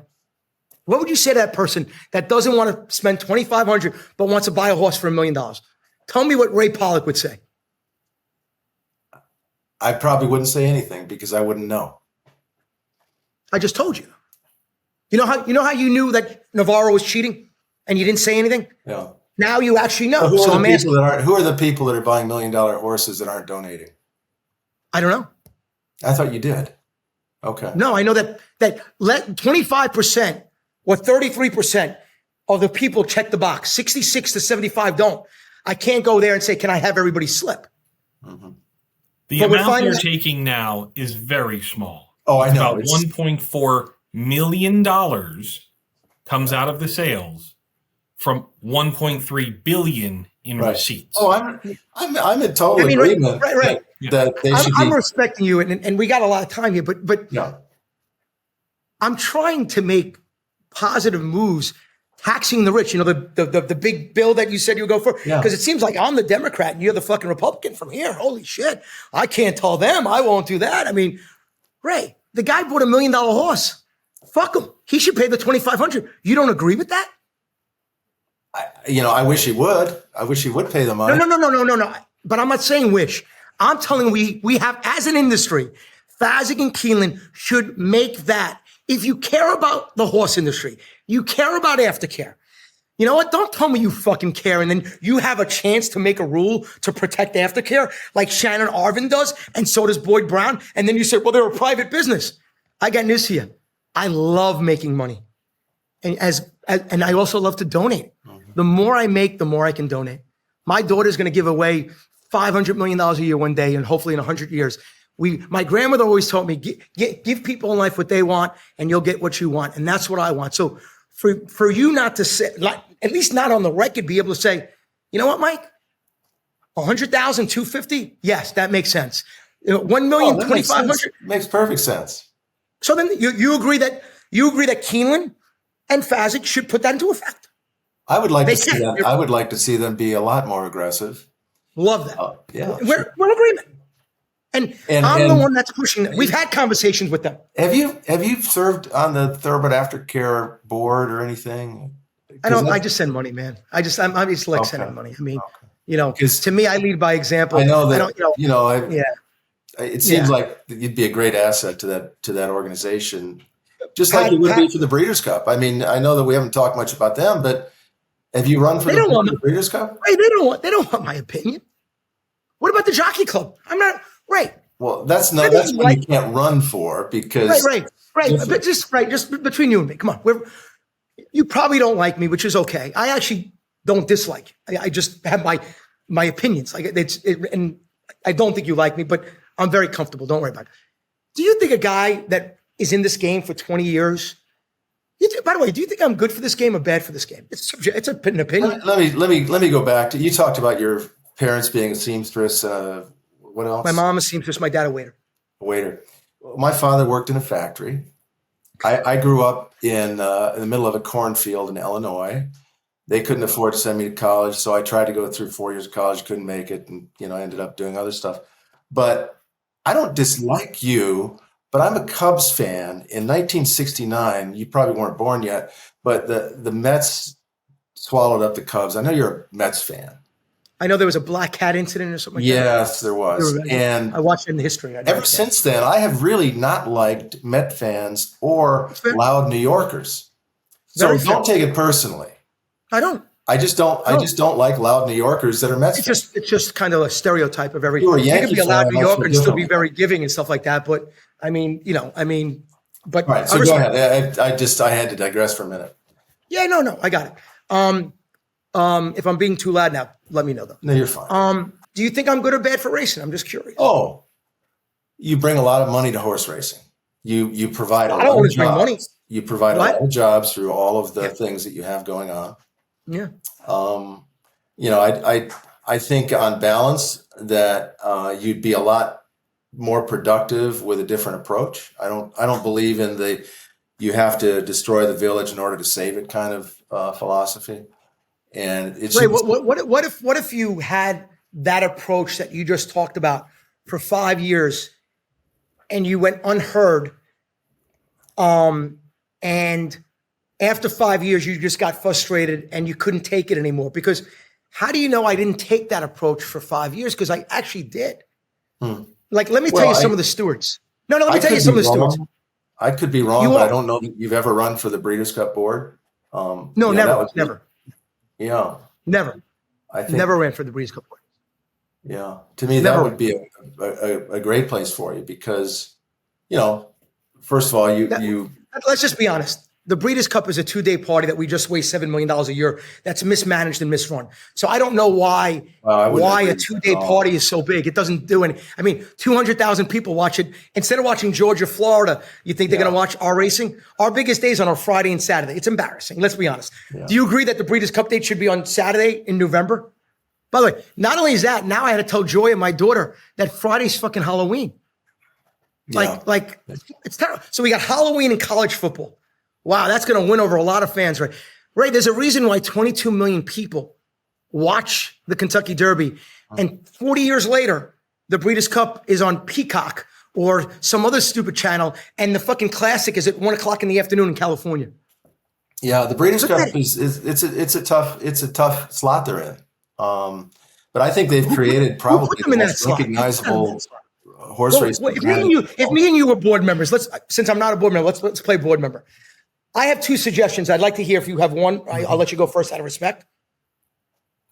What would you say to that person that doesn't want to spend $2,500 but wants to buy a horse for $1 million? Tell me what Ray Paulick would say.
I probably wouldn't say anything because I wouldn't know.
I just told you. You know how you knew that Navarro was cheating and you didn't say anything?
Yeah.
Now you actually know.
Who are the people that are buying $1 million horses that aren't donating?
I don't know.
I thought you did. Okay.
No, I know that 25% or 33% of the people check the box. 66 to 75 don't. I can't go there and say, can I have everybody slip?
Mm-hmm. The amount they're taking now is very small.
Oh, I know.
About $1.4 million comes out of the sales from $1.3 billion in receipts.
Oh, I'm in total agreement.
Right.
That they should
I'm respecting you, and we got a lot of time here, but
yeah. I'm
trying to make positive moves. Taxing the rich, you know, the big bill that you said you would go for. Because it seems like I'm the Democrat and you're the fucking Republican from here. Holy shit. I can't tell them. I won't do that. I mean, Ray, the guy bought $1 million horse. Fuck him. He should pay the $2,500. You don't agree with that?
I wish he would. I wish he would pay the money.
No. But I'm not saying wish. I'm telling we have, as an industry, Fazig and Keeneland should make that. If you care about the horse industry, you care about Aftercare, You know what? Don't tell me you fucking care. And then you have a chance to make a rule to protect Aftercare like Shannon Arvin does. And so does Boyd Brown. And then you say, well, they're a private business. I got news for you. I love making money. And and I also love to donate. The more I make, the more I can donate. My daughter's going to give away $500 million a year one day, and hopefully in 100 years. My grandmother always taught me, give people in life what they want, and you'll get what you want. And that's what I want. So for you not to say, like, at least not on the record, be able to say, you know what, Mike? 100,000, 250? Yes, that makes sense. 1 million, 2,500?
Makes perfect sense.
So then you agree that Keeneland and Fazek should put that into effect?
I would like to see that. I would like to see them be a lot more aggressive.
Love that.
Yeah,
we're in agreement. And I'm the one that's pushing it. We've had conversations with them.
Have you served on the Thoroughbred Aftercare board or anything?
I just send money, man. I just like sending money. I mean, to me, I lead by example.
I know that. It seems like you'd be a great asset to that organization, just like you would be for the Breeders' Cup. I mean, I know that we haven't talked much about them, but have you run for the Breeders' Cup?
Right, they don't want my opinion. What about the Jockey Club? I'm not right.
Well, that's what you can't run for because
right. But just between you and me, come on. You probably don't like me, which is okay. I actually don't dislike. I just have my opinions. And I don't think you like me, but I'm very comfortable. Don't worry about it. Do you think a guy that is in this game for 20 years? By the way, do you think I'm good for this game or bad for this game? It's an opinion.
Let me go back to, you talked about your parents being a seamstress. What else?
My mom is seamstress. My dad a waiter.
A waiter. My father worked in a factory. I grew up in the middle of a cornfield in Illinois. They couldn't afford to send me to college, so I tried to go through 4 years of college, couldn't make it, and I ended up doing other stuff. But I don't dislike you, but I'm a Cubs fan. In 1969, you probably weren't born yet, but the Mets swallowed up the Cubs. I know you're a Mets fan.
I know there was a black cat incident or something like that.
Yes, there was. And
I watched it in the history.
Ever since then, I have really not liked Met fans or loud New Yorkers. So don't take it personally.
I don't.
I just don't like loud New Yorkers that are Mets fans.
It's just kind of a stereotype of everything.
You
can be a loud New Yorker and still be very giving and stuff like that. But but
right. So go ahead. I had to digress for a minute.
Yeah, no, I got it. If I'm being too loud now, let me know though.
No, you're fine.
Do you think I'm good or bad for racing? I'm just curious.
Oh, you bring a lot of money to horse racing. You provide a lot of jobs. Money. You provide a lot of jobs through all of the things that you have going on.
Yeah.
I think on balance that you'd be a lot more productive with a different approach. I don't believe in you have to destroy the village in order to save it kind of philosophy. And it's
what if you had that approach that you just talked about for 5 years and you went unheard, and after 5 years you just got frustrated and you couldn't take it anymore? Because how do you know I didn't take that approach for 5 years? Because I actually did. Like, let me tell you some of the stewards. No, let me tell you some of the stewards.
I could be wrong, but I don't know that you've ever run for the Breeders' Cup board.
No, never.
Yeah.
Never. I think never ran for the Breeders' Cup board.
Yeah. To me, that would be a great place for you because, first of all,
let's just be honest. The Breeders' Cup is a 2-day party that we just waste $7 million a year. That's mismanaged and misrun. So I don't know why a 2-day party is so big. It doesn't do any. I mean, 200,000 people watch it. Instead of watching Georgia, Florida, you think they're going to watch our racing? Our biggest days on our Friday and Saturday. It's embarrassing. Let's be honest. Yeah. Do you agree that the Breeders' Cup date should be on Saturday in November? By the way, not only is that, now I had to tell Joy and my daughter that Friday's fucking Halloween. Like it's terrible. So we got Halloween and college football. Wow, that's going to win over a lot of fans, right? Right, there's a reason why 22 million people watch the Kentucky Derby, and 40 years later, the Breeders' Cup is on Peacock or some other stupid channel, and the fucking Classic is at 1 o'clock in the afternoon in California.
Yeah, the Breeders' Cup it's a tough slot they're in, but I think they've created probably the most recognizable horse race.
If me and you were board members, since I'm not a board member, let's play board member. I have two suggestions. I'd like to hear if you have one. I'll let you go first out of respect.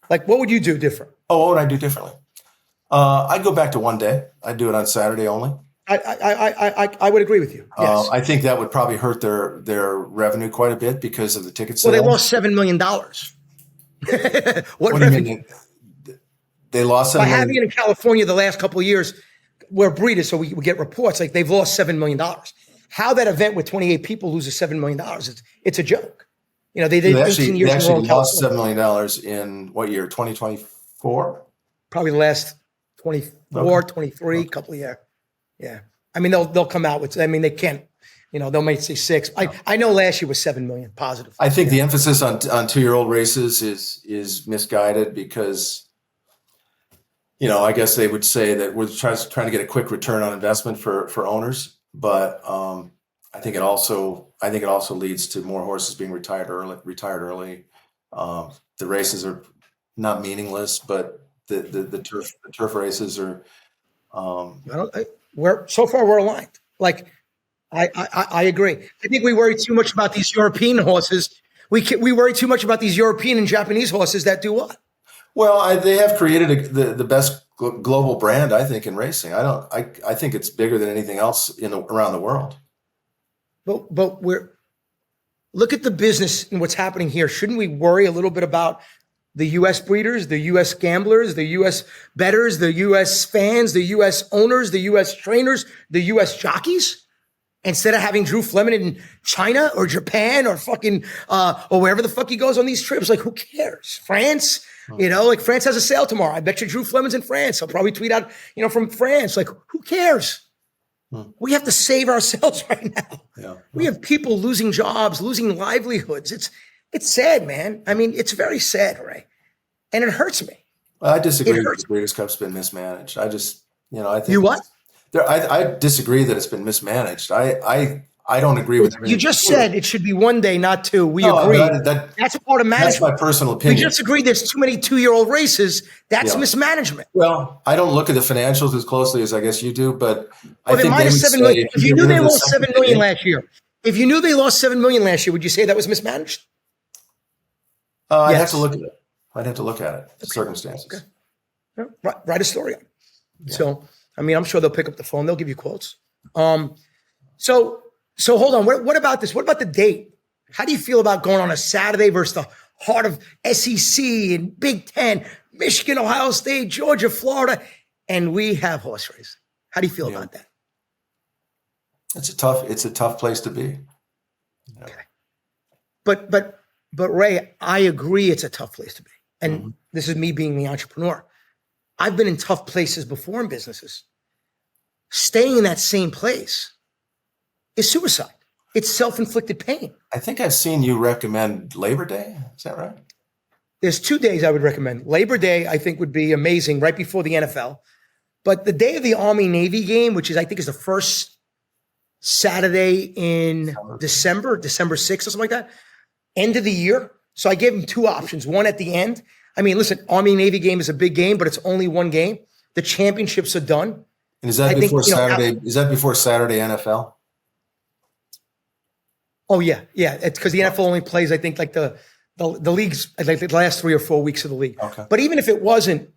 Like, what would you do different?
Oh, what would I do differently? I'd go back to one day. I'd do it on Saturday only.
I would agree with you. Yes.
I think that would probably hurt their revenue quite a bit because of the ticket
Well,
sales.
they lost $7 million. What
do you
revenue?
mean? They lost $7
By
million?
having it in California the last couple of years, we're breeders, so we get reports like they've lost $7 million. How that event with 28 people loses $7 million, it's a joke. You know, they did 18 years
They
in a row
actually
in
lost
California.
$7 million in what year? 2024?
Probably the last 24, 23, couple of years. Yeah. I mean, they'll come out with, I mean, they can't, you know, they might say 6. I know last year was 7 million positive.
I think the emphasis on 2-year-old races is misguided because, you know, I guess they would say that we're trying to get a quick return on investment for owners, but I think it also leads to more horses being retired early. The races are not meaningless, but the turf races are.
We're aligned. Like, I agree. I think we worry too much about these European horses. We worry too much about these European and Japanese horses that do what? Well,
they have created the best global brand, I think, in racing. I think it's bigger than anything else around the world.
But look at the business and what's happening here. Shouldn't we worry a little bit about the U.S. breeders, the U.S. gamblers, the U.S. bettors, the U.S. fans, the U.S. owners, the U.S. trainers, the U.S. jockeys? Instead of having Drew Fleming in China or Japan or fucking or wherever the fuck he goes on these trips, like, who cares? France, you know, like, France has a sale tomorrow. I bet you Drew Fleming's in France. He'll probably tweet out, you know, from France. Like, who cares? We have to save ourselves right now.
Yeah.
We have people losing jobs, losing livelihoods. It's sad, man. I mean, it's very sad, Ray, and it hurts me.
I disagree that the Breeders' Cup's been mismanaged. I think
you what?
I disagree that it's been mismanaged. I don't agree with everything.
You just said it should be one day, not 2. We agree. That's part of management.
That's my personal opinion.
We just agree there's too many 2-year-old races. That's mismanagement.
Well, I don't look at the financials as closely as I guess you do, but I think
they
minus
$7 million. If you knew they lost $7 million last year, would you say that was mismanaged?
I'd have to look at it. I'd have to look at it. The circumstances.
Okay. Write a story on it. Yeah. So, I mean, I'm sure they'll pick up the phone. They'll give you quotes. So hold on. What about this? What about the date? How do you feel about going on a Saturday versus the heart of SEC and Big Ten, Michigan, Ohio State, Georgia, Florida, and we have horse race? How do you feel about that?
It's a tough place to be. Yeah.
Okay. But Ray, I agree it's a tough place to be. And this is me being the entrepreneur. I've been in tough places before in businesses. Staying in that same place is suicide. It's self-inflicted pain.
I think I've seen you recommend Labor Day. Is that right?
There's 2 days I would recommend. Labor Day, I think, would be amazing right before the NFL. But the day of the Army-Navy game, which I think is the first Saturday in December 6th or something like that, end of the year. So I gave them 2 options. One at the end. I mean, listen, Army-Navy game is a big game, but it's only one game. The championships are done.
And is that before Saturday? Is that before Saturday NFL?
Oh yeah. It's because the NFL only plays, I think, like the leagues, like the last 3 or 4 weeks of the league.
Okay.
But even if it wasn't,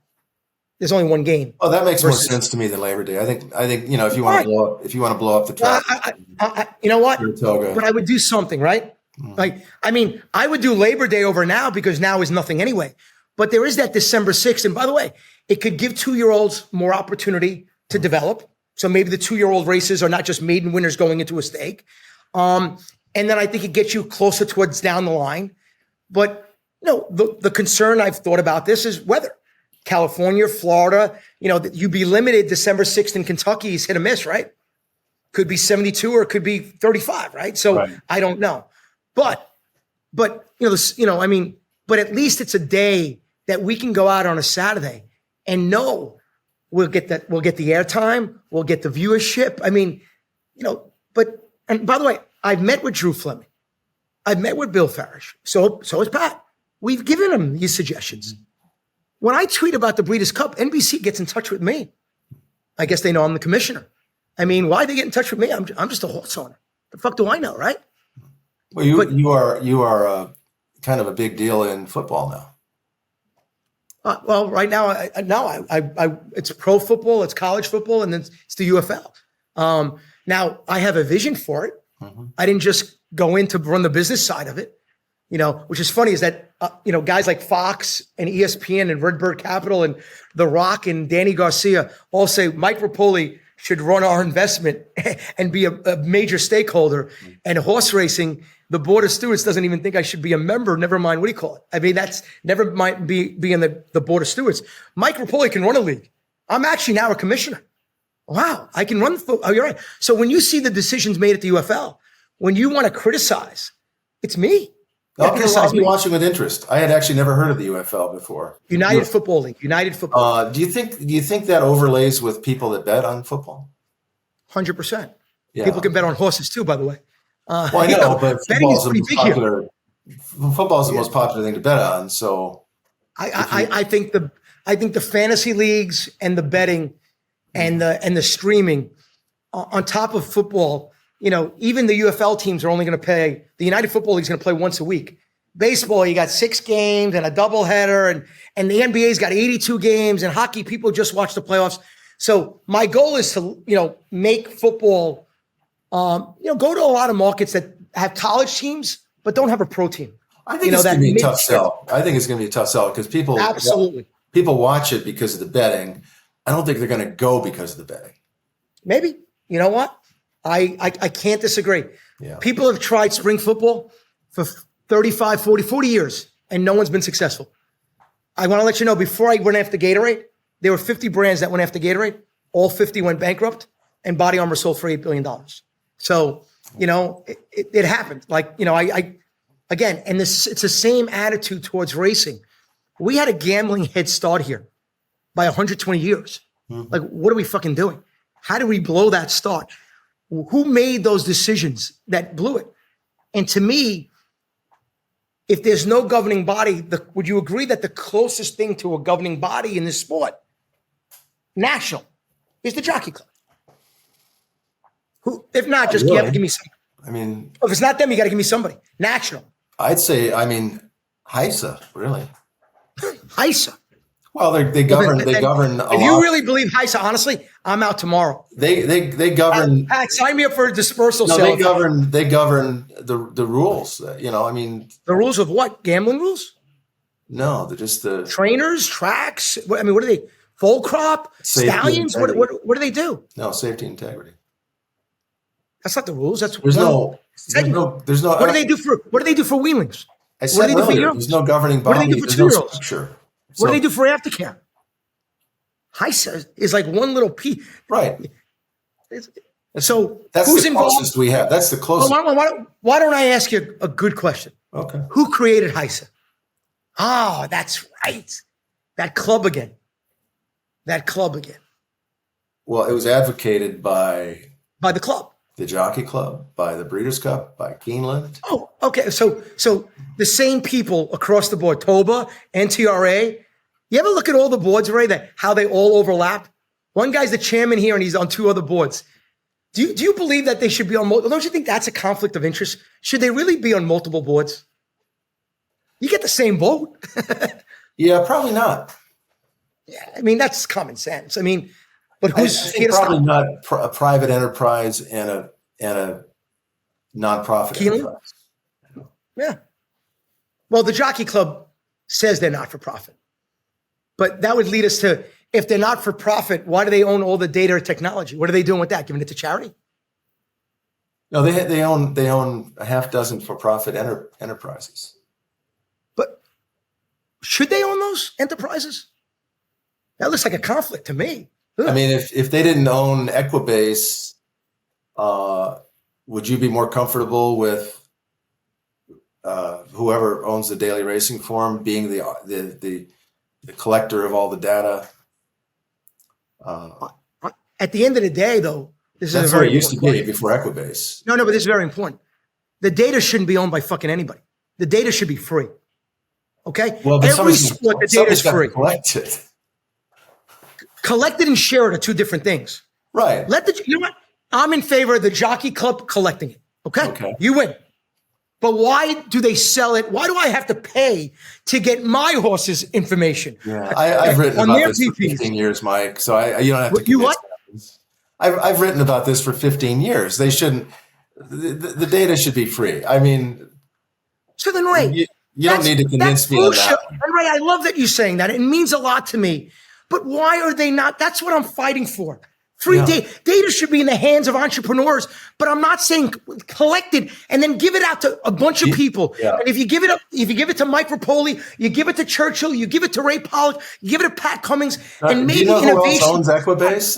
there's only one game.
Oh, that makes more sense to me than Labor Day. I think you know, if you want to blow up the track,
you know what? But I would do something, right? Like, I mean, I would do Labor Day over now because now is nothing anyway. But there is that December 6th. And by the way, it could give 2-year-olds more opportunity to develop. So maybe the 2-year-old races are not just maiden winners going into a stake. And then I think it gets you closer towards down the line. But, you know, the concern I've thought about this is weather. California, Florida, you know, you'd be limited December 6th in Kentucky is hit or miss, right? Could be 72 or it could be 35, right? So I don't know. But but at least it's a day that we can go out on a Saturday and know we'll get the airtime, we'll get the viewership. I mean, you know, and by the way, I've met with Drew Fleming. I've met with Bill Farish. So has Pat. We've given him these suggestions. When I tweet about the Breeders' Cup, NBC gets in touch with me. I guess they know I'm the commissioner. I mean, why they get in touch with me? I'm just a horse owner. The fuck do I know, right?
Well, you are kind of a big deal in football now.
Well, right now, it's pro football, it's college football, and then it's the UFL. Now, I have a vision for it. Mm-hmm. I didn't just go in to run the business side of it, which is funny is that, guys like Fox and ESPN and Redbird Capital and The Rock and Danny Garcia all say Mike Repole should run our investment and be a major stakeholder. Mm-hmm. And horse racing, the board of stewards doesn't even think I should be a member. Never mind, what do you call it? I mean, that's never might be in the board of stewards. Mike Repole can run a league. I'm actually now a commissioner. Wow, I can run. Oh, you're right. So when you see the decisions made at the UFL, when you want to criticize, it's me.
I'll be watching with interest. I had actually never heard of the UFL before.
United Football League. United Football.
Do you think that overlays with people that bet on football?
100%. Yeah. People can bet on horses too, by the way.
Well, I know, but football is the most popular. Football is the most popular thing to bet on. So,
I think the fantasy leagues and the betting and the streaming on top of football. Even the UFL teams are only going to pay. The United Football League is going to play once a week. Baseball, you got 6 games and a doubleheader, and the NBA's got 82 games, and hockey, people just watch the playoffs. So my goal is to, make football, go to a lot of markets that have college teams but don't have a pro team.
I think it's going to be a tough sell. I think it's going to be a tough sell because people watch it because of the betting. I don't think they're going to go because of the betting.
Maybe. You know what? I can't disagree. Yeah. People have tried spring football for 35, 40 years, and no one's been successful. I want to let you know, before I went after Gatorade, there were 50 brands that went after Gatorade. All 50 went bankrupt, and Body Armor sold for $8 billion. So, it happened. Again, and it's the same attitude towards racing. We had a gambling head start here by 120 years. Mm-hmm. Like, what are we fucking doing? How do we blow that start? Who made those decisions that blew it? And to me, if there's no governing body, would you agree that the closest thing to a governing body in this sport, national, is the Jockey Club? Who, if not, just you have to give me somebody.
I mean,
if it's not them, you got to give me somebody. National.
I'd say, HISA, really.
HISA.
Well, they govern. They govern.
If you really believe HISA, honestly, I'm out tomorrow.
They govern.
Pat, sign me up for a dispersal sale.
They govern the rules. The
rules of what? Gambling rules?
No, they're just the
trainers, tracks. What are they? Full crop, stallions. What do they do?
No, safety and integrity.
That's not the rules. That's
there's no.
What do they do for weanlings?
I said earlier, there's no governing body.
What do they do for 2-year-olds? What do they do for aftercare? HISA is like one little piece.
Right.
So
that's
who's
the
involved?
Closest we have. That's the closest.
Why don't I ask you a good question?
Okay.
Who created HISA? Oh, that's right. That club again.
Well, it was advocated by
the club.
The Jockey Club, by the Breeders' Cup, by Keeneland.
Oh, okay. So the same people across the board, TOBA, NTRA. You ever look at all the boards, Ray, how they all overlap? One guy's the chairman here and he's on 2 other boards. Do you believe that they should be on multiple? Don't you think that's a conflict of interest? Should they really be on multiple boards? You get the same vote.
Yeah, probably not.
Yeah, that's common sense. But who's here to
probably
stop?
Not a private enterprise and a nonprofit enterprise.
Yeah. Well, the Jockey Club says they're not for profit, but that would lead us to, if they're not for profit, why do they own all the data or technology? What are they doing with that? Giving it to charity?
No, they own a half dozen for-profit enterprises.
But should they own those enterprises? That looks like a conflict to me. Ugh.
If they didn't own Equibase, would you be more comfortable with whoever owns the Daily Racing Form being the collector of all the data?
At the end of the day, though,
that's what it used to be before Equibase.
No, but this is very important. The data shouldn't be owned by fucking anybody. The data should be free. Okay?
Well, but
every sport, the data is free. Collected and shared are 2 different things.
Right.
You know what? I'm in favor of the Jockey Club collecting it. Okay? You win. But why do they sell it? Why do I have to pay to get my horse's information?
Yeah, I've written
on
about
their
this for
PPs?
15 years, Mike. So you don't have to.
You what?
I've written about this for 15 years. They shouldn't. The data should be free. I mean,
so then, Ray,
you don't need to convince me on that.
And Ray, I love that you're saying that. It means a lot to me. But why are they not? That's what I'm fighting for. Free data should be in the hands of entrepreneurs, but I'm not saying collect it and then give it out to a bunch of people.
Yeah.
And if you give it to Mike Repole, you give it to Churchill, you give it to Ray Paulick, you give it to Pat Cummings, and maybe
do you know
innovation.
Who else owns Equibase?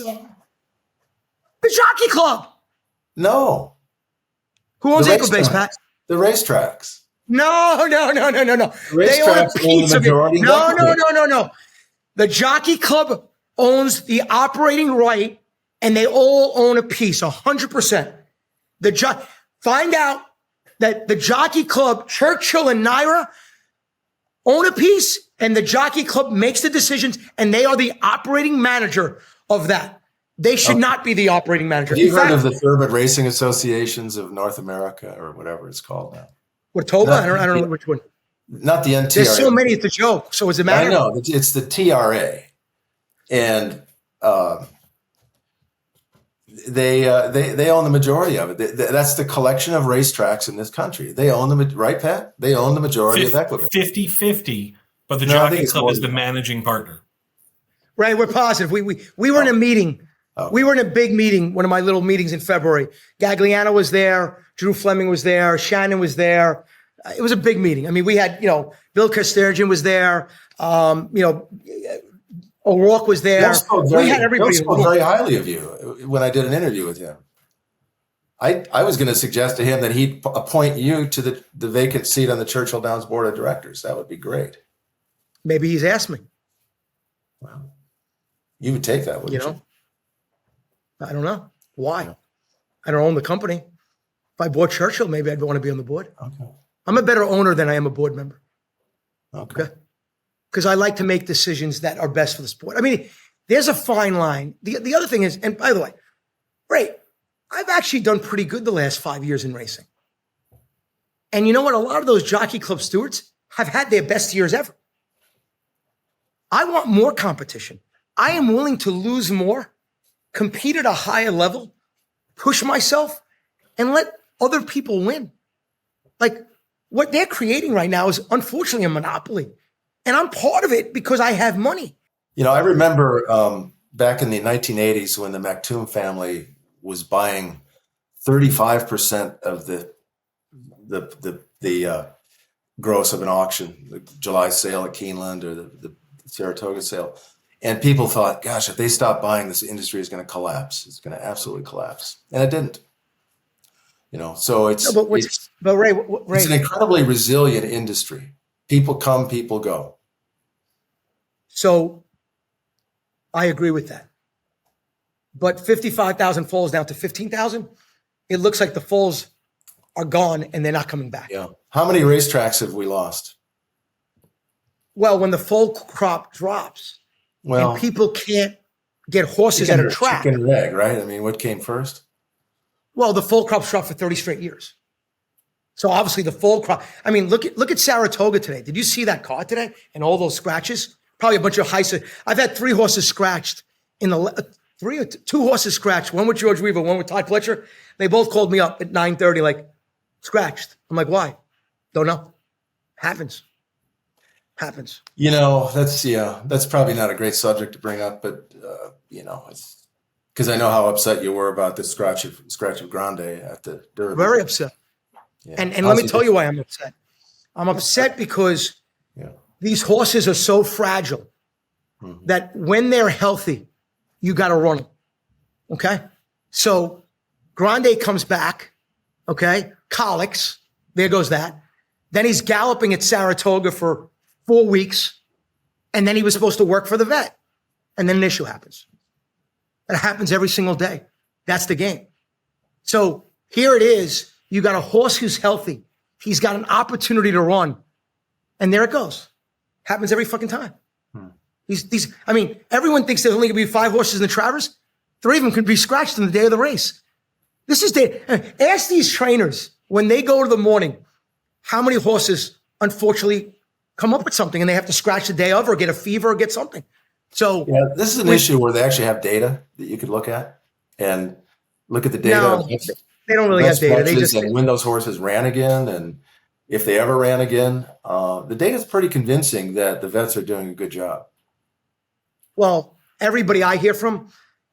The Jockey Club.
No.
Who owns
The
Equibase, Pat?
The racetracks.
No. They own a piece of it. No. The Jockey Club owns the operating right, and they all own a piece, 100%. Find out that the Jockey Club, Churchill and Naira, own a piece, and the Jockey Club makes the decisions, and they are the operating manager of that. They should not be the operating manager.
Have you heard of the Thoroughbred Racing Associations of North America, or whatever it's called now?
What, TOBA? I don't know which one.
Not the NTRA.
There's so many, it's a joke. So does it matter?
I know. It's the TRA. And they own the majority of it. That's the collection of racetracks in this country. They own them, right, Pat? They own the majority of Equibase.
50-50, but the Jockey Club is the managing partner.
Right, we're positive. We were in a meeting. We were in a big meeting, one of my little meetings in February. Gagliano was there. Drew Fleming was there. Shannon was there. It was a big meeting. I mean, we had, Bill Kostergian was there. O'Rourke was there. We had everybody.
He spoke very highly of you when I did an interview with him. I was going to suggest to him that he'd appoint you to the vacant seat on the Churchill Downs Board of Directors. That would be great.
Maybe he's asked me.
Wow. You would take that, wouldn't you?
I don't know. Why? I don't own the company. If I bought Churchill, maybe I'd want to be on the board. Okay. I'm a better owner than I am a board member. Okay. Because I like to make decisions that are best for the sport. I mean, there's a fine line. The other thing is, and by the way, Ray, I've actually done pretty good the last 5 years in racing. And you know what? A lot of those Jockey Club stewards have had their best years ever. I want more competition. I am willing to lose more, compete at a higher level, push myself, and let other people win. Like, what they're creating right now is unfortunately a monopoly. And I'm part of it because I have money. I
remember back in the 1980s when the Maktoum family was buying 35% of the gross of an auction, the July sale at Keeneland or the Saratoga sale. And people thought, gosh, if they stop buying, this industry is going to collapse. It's going to absolutely collapse. And it didn't. So it's
Ray,
it's an incredibly resilient industry. People come, people go.
So I agree with that. But 55,000 falls down to 15,000. It looks like the falls are gone and they're not coming back.
Yeah. How many racetracks have we lost?
Well, when the foal crop drops and people can't get horses at a track.
Chicken and egg, right? I mean, what came first?
Well, the foal crop's dropped for 30 straight years. So obviously the foal crop. I mean, look at Saratoga today. Did you see that car today and all those scratches? Probably a bunch of HISA. I've had 3 horses scratched in the 2 horses scratched. One with George Weaver, one with Todd Pletcher. They both called me up at 9:30, like scratched. I'm like, why? Don't know. Happens. That's probably not a great subject to bring up, but it's because I know how upset you were about the scratch of Grande at the Derby. Very upset. Yeah. And let me tell you why I'm upset. I'm upset because these horses are so fragile that when they're healthy, you got to run them. Okay? So Grande comes back. Okay? Colics. There goes that. Then he's galloping at Saratoga for 4 weeks. And then he was supposed to work for the vet. And then an issue happens. That happens every single day. That's the game. So here it is. You got a horse who's healthy. He's got an opportunity to run. And there it goes. Happens every fucking time. Everyone thinks there's only going to be 5 horses in the Travers. 3 of them could be scratched on the day of the race. Ask these trainers when they go to the morning how many horses, unfortunately, come up with something and they have to scratch the day of or get a fever or get something? So
yeah, this is an issue where they actually have data that you could look at and look at the data.
No, they don't really have data. They just
and when those horses ran again and if they ever ran again. The data is pretty convincing that the vets are doing a good job.
Well, everybody I hear from,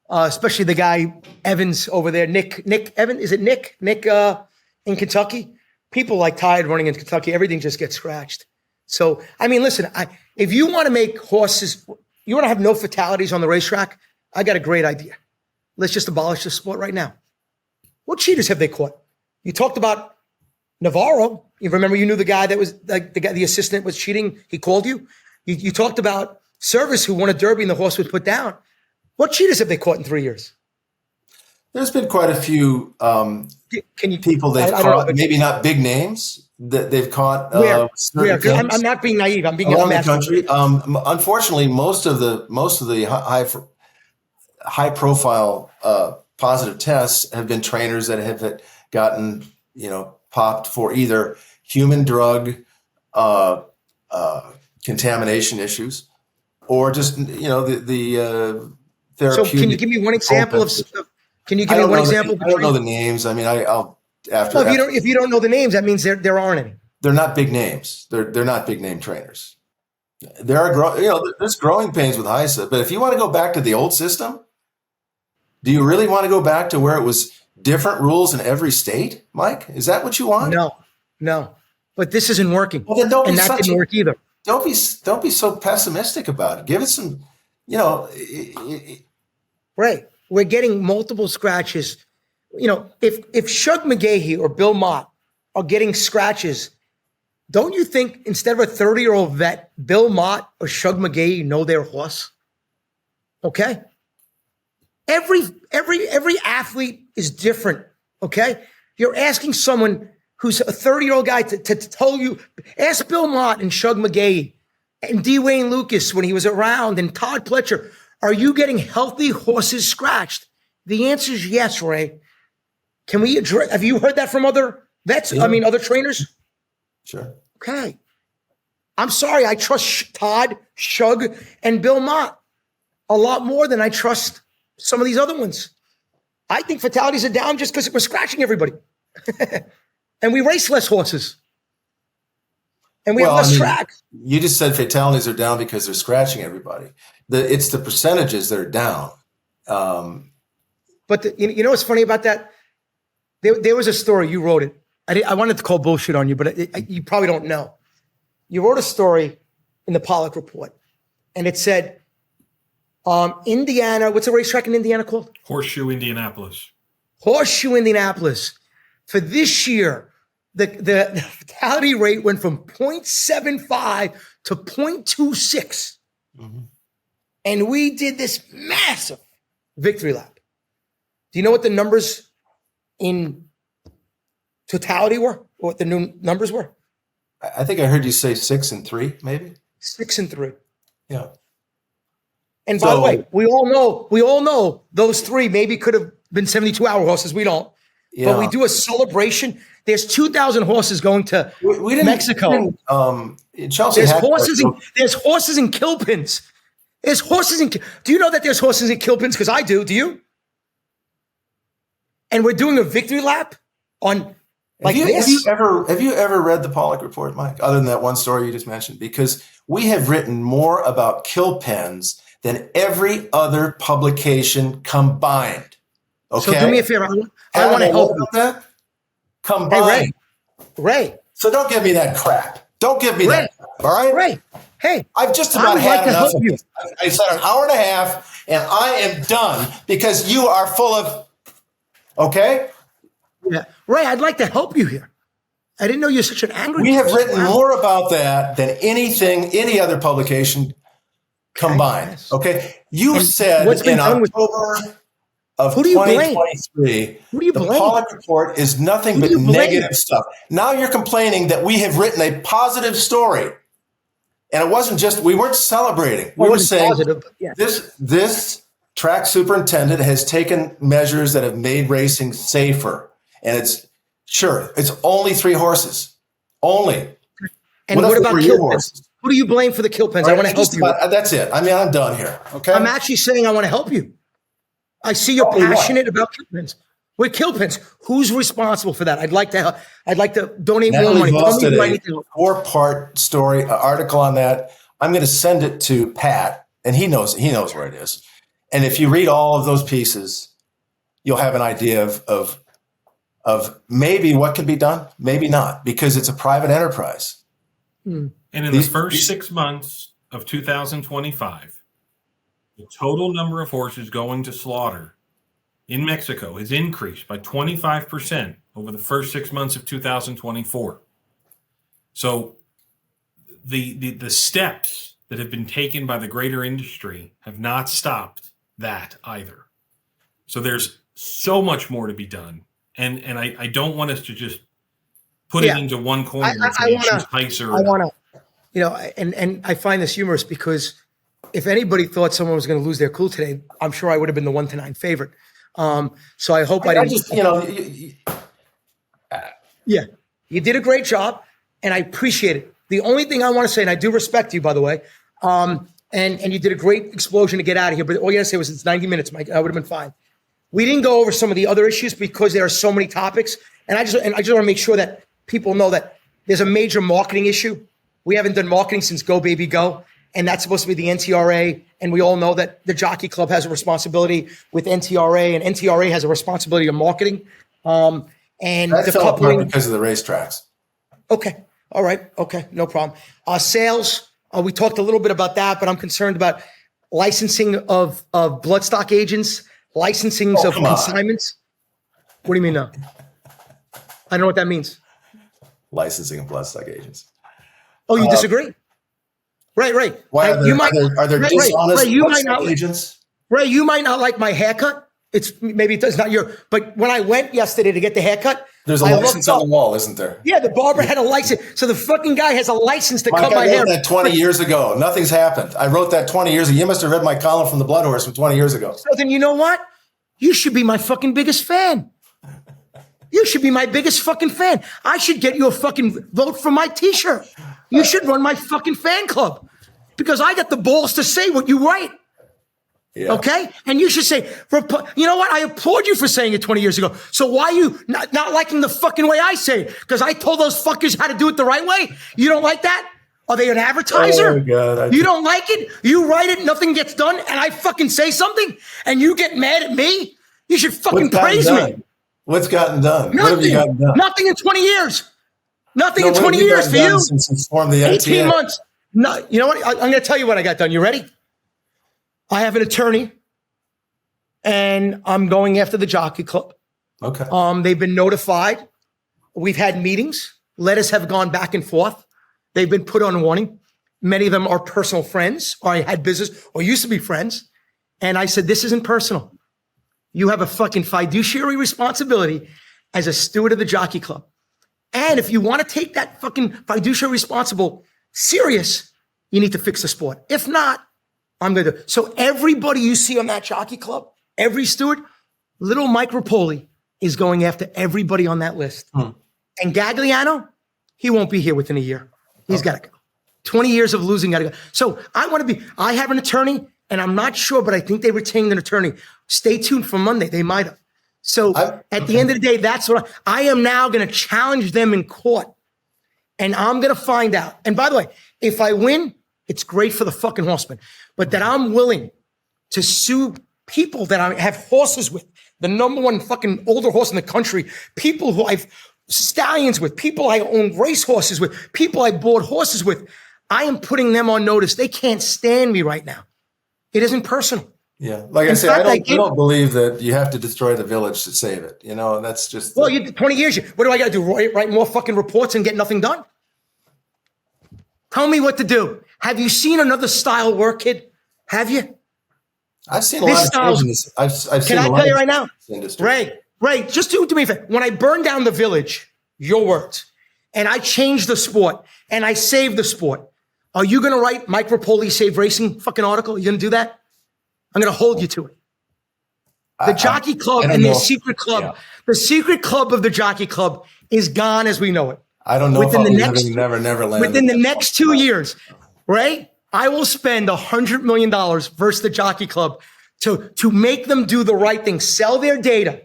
especially the guy Evans over there, Nick Evans, is it Nick in Kentucky? People like tired running in Kentucky. Everything just gets scratched. So, I mean, listen, if you want to make horses, you want to have no fatalities on the racetrack, I got a great idea. Let's just abolish the sport right now. What cheaters have they caught? You talked about Navarro. You remember you knew the guy that was like the assistant was cheating. He called you. You talked about Service, who won a derby and the horse was put down. What cheaters have they caught in 3 years?
There's been quite a few people they've caught, maybe not big names that they've caught.
Where? I'm not being naive. I'm being
around the country. Unfortunately, most of the high profile positive tests have been trainers that have gotten popped for either human drug contamination issues or just the therapeutic.
So can you give me one example of? Can you give me one example?
I don't know the names. I mean, I'll after.
Well, if you don't know the names, that means there aren't any.
They're not big names. They're not big name trainers. There are there's growing pains with HISA, but if you want to go back to the old system, do you really want to go back to where it was different rules in every state, Mike? Is that what you want?
No. But this isn't working.
Well, then don't
and that didn't work either.
Don't be so pessimistic about it. Give it some,
Right. We're getting multiple scratches. If Shug McGahee or Bill Mott are getting scratches, don't you think instead of a 30-year-old vet, Bill Mott or Shug McGahee know their horse? Okay. Every athlete is different. Okay. You're asking someone who's a 30-year-old guy to tell you, ask Bill Mott and Shug McGahee and D. Wayne Lucas when he was around and Todd Pletcher, are you getting healthy horses scratched? The answer is yes, Ray. Can we address, have you heard that from other vets? Yeah. I mean, other trainers?
Sure.
Okay. I'm sorry. I trust Todd, Shug, and Bill Mott a lot more than I trust some of these other ones. I think fatalities are down just because we're scratching everybody. And we race less horses. And we have less track.
You just said fatalities are down because they're scratching everybody. It's the percentages that are down.
But you know what's funny about that? There was a story, you wrote it. I wanted to call bullshit on you, but you probably don't know. You wrote a story in the Paulick report, and it said, Indiana, what's the racetrack in Indiana called?
Horseshoe Indianapolis.
Horseshoe Indianapolis. For this year, the fatality rate went from 0.75 to 0.26. Mm-hmm. And we did this massive victory lap. Do you know what the numbers in totality were? Or what the new numbers were?
I think I heard you say 6 and 3, maybe?
6 and 3.
Yeah.
And by the way, we all know those 3 maybe could have been 72-hour horses. We don't. Yeah. But we do a celebration. There's 2,000 horses going to Mexico.
Chelsea
there's horses in kill pins. There's horses in. Do you know that there's horses in kill pins? Because I do. Do you? And we're doing a victory lap on like this.
Have you ever read the Paulick report, Mike? Other than that one story you just mentioned, because we have written more about kill pens than every other publication combined. Okay.
So do me a favor. I want to help you.
That combined.
Hey, Ray.
So don't give me that crap. Don't give me that crap. All right.
Ray. Hey.
I've just about had enough of this. I said an hour and a half, and I am done because you are full of. Okay.
Yeah, Ray. I'd like to help you here. I didn't know you're such an angry.
We have written more about that than any other publication combined. Yes. Okay. You said in October of 2023, the Paulick report is nothing but negative stuff. Now you're complaining that we have written a positive story. And it wasn't just, we weren't celebrating. We were saying this track superintendent has taken measures that have made racing safer. And it's only 3 horses. Only.
And what about
your
kill pens?
horses?
Who do you blame for the kill pens?
Right,
I want to help you.
That's it. I mean, I'm done here. Okay.
I'm actually saying I want to help you. I see you're passionate about kill pens. With kill pens, who's responsible for that? I'd like to donate more money. Tell me who I need to help.
4-part story article on that. I'm going to send it to Pat, and he knows where it is. And if you read all of those pieces, you'll have an idea of maybe what can be done, maybe not, because it's a private enterprise.
And in the first 6 months of 2025, the total number of horses going to slaughter in Mexico has increased by 25% over the first 6 months of 2024. So the steps that have been taken by the greater industry have not stopped that either. So there's so much more to be done. And I don't want us to just put it into one corner.
I want to, and I find this humorous because if anybody thought someone was going to lose their cool today, I'm sure I would have been the 1-9 favorite. So I hope I didn't. Yeah, you did a great job, and I appreciate it. The only thing I want to say, and I do respect you, by the way, and you did a great explosion to get out of here. But all you got to say was it's 90 minutes, Mike. I would have been fine. We didn't go over some of the other issues because there are so many topics, and I just want to make sure that people know that there's a major marketing issue. We haven't done marketing since Go Baby Go. And that's supposed to be the NTRA. And we all know that the Jockey Club has a responsibility with NTRA, and NTRA has a responsibility of marketing. And
that fell apart because of the racetracks.
Okay. All right. Okay. No problem. Sales. We talked a little bit about that, but I'm concerned about licensing of bloodstock agents, licensing of consignments. What do you mean now? I don't know what that means.
Licensing of bloodstock agents.
Oh, you disagree? Right.
Why are there dishonest agents?
Ray, you might not like my haircut. Maybe it does not but when I went yesterday to get the haircut,
there's a license on the wall, isn't there?
Yeah, the barber had a license. So the fucking guy has a license to cut my hair.
I wrote that 20 years ago. Nothing's happened. I wrote that 20 years ago. You must have read my column from the Blood Horse from 20 years ago.
So then you know what? You should be my fucking biggest fan. You should be my biggest fucking fan. I should get you a fucking vote for my t-shirt. You should run my fucking fan club because I got the balls to say what you write. Yeah. Okay? And you should say, you know what? I applaud you for saying it 20 years ago. So why are you not liking the fucking way I say it? Because I told those fuckers how to do it the right way. You don't like that? Are they an advertiser?
Oh, God.
You don't like it? You write it, nothing gets done, and I fucking say something, and you get mad at me? You should fucking praise me.
What's gotten done?
Nothing.
What have you gotten done?
Nothing in 20 years. Nothing in 20 years for you.
Since you formed the
18 months. No, you know what? I'm going to tell you what I got done. You ready? I have an attorney, and I'm going after the Jockey Club.
Okay.
They've been notified. We've had meetings. Letters have gone back and forth. They've been put on warning. Many of them are personal friends, or I had business, or used to be friends. And I said, this isn't personal. You have a fucking fiduciary responsibility as a steward of the Jockey Club. And if you want to take that fucking fiduciary responsible serious, you need to fix the sport. If not, I'm going to. So everybody you see on that Jockey Club, every steward, little Mike Repole is going after everybody on that list. And Gagliano, he won't be here within a year. He's got to go. 20 years of losing, got to go. So I have an attorney, and I'm not sure, but I think they retained an attorney. Stay tuned for Monday. They might have. So at the end of the day, that's what I am now going to challenge them in court. And I'm going to find out. And by the way, if I win, it's great for the fucking horsemen. But that I'm willing to sue people that I have horses with, the number one fucking older horse in the country, people who I've stallions with, people I own race horses with, people I bought horses with. I am putting them on notice. They can't stand me right now. It isn't personal.
Yeah. Like I said, I don't believe that you have to destroy the village to save it. You know, that's just.
Well, 20 years. What do I got to do? Write more fucking reports and get nothing done? Tell me what to do. Have you seen another style work, kid? Have you?
I've seen a lot of changes.
Can I tell you right now? Ray, just do me a favor. When I burned down the village, your words, and I changed the sport, and I saved the sport, are you going to write Mike Repole Save Racing fucking article? Are you going to do that? I'm going to hold you to it. The Jockey Club and their secret club, the secret club of the Jockey Club is gone as we know it.
I don't know
within
if
the
I'll
next
be living Never Land.
within the next 2 years, right? I will spend $100 million versus the Jockey Club to make them do the right thing, sell their data,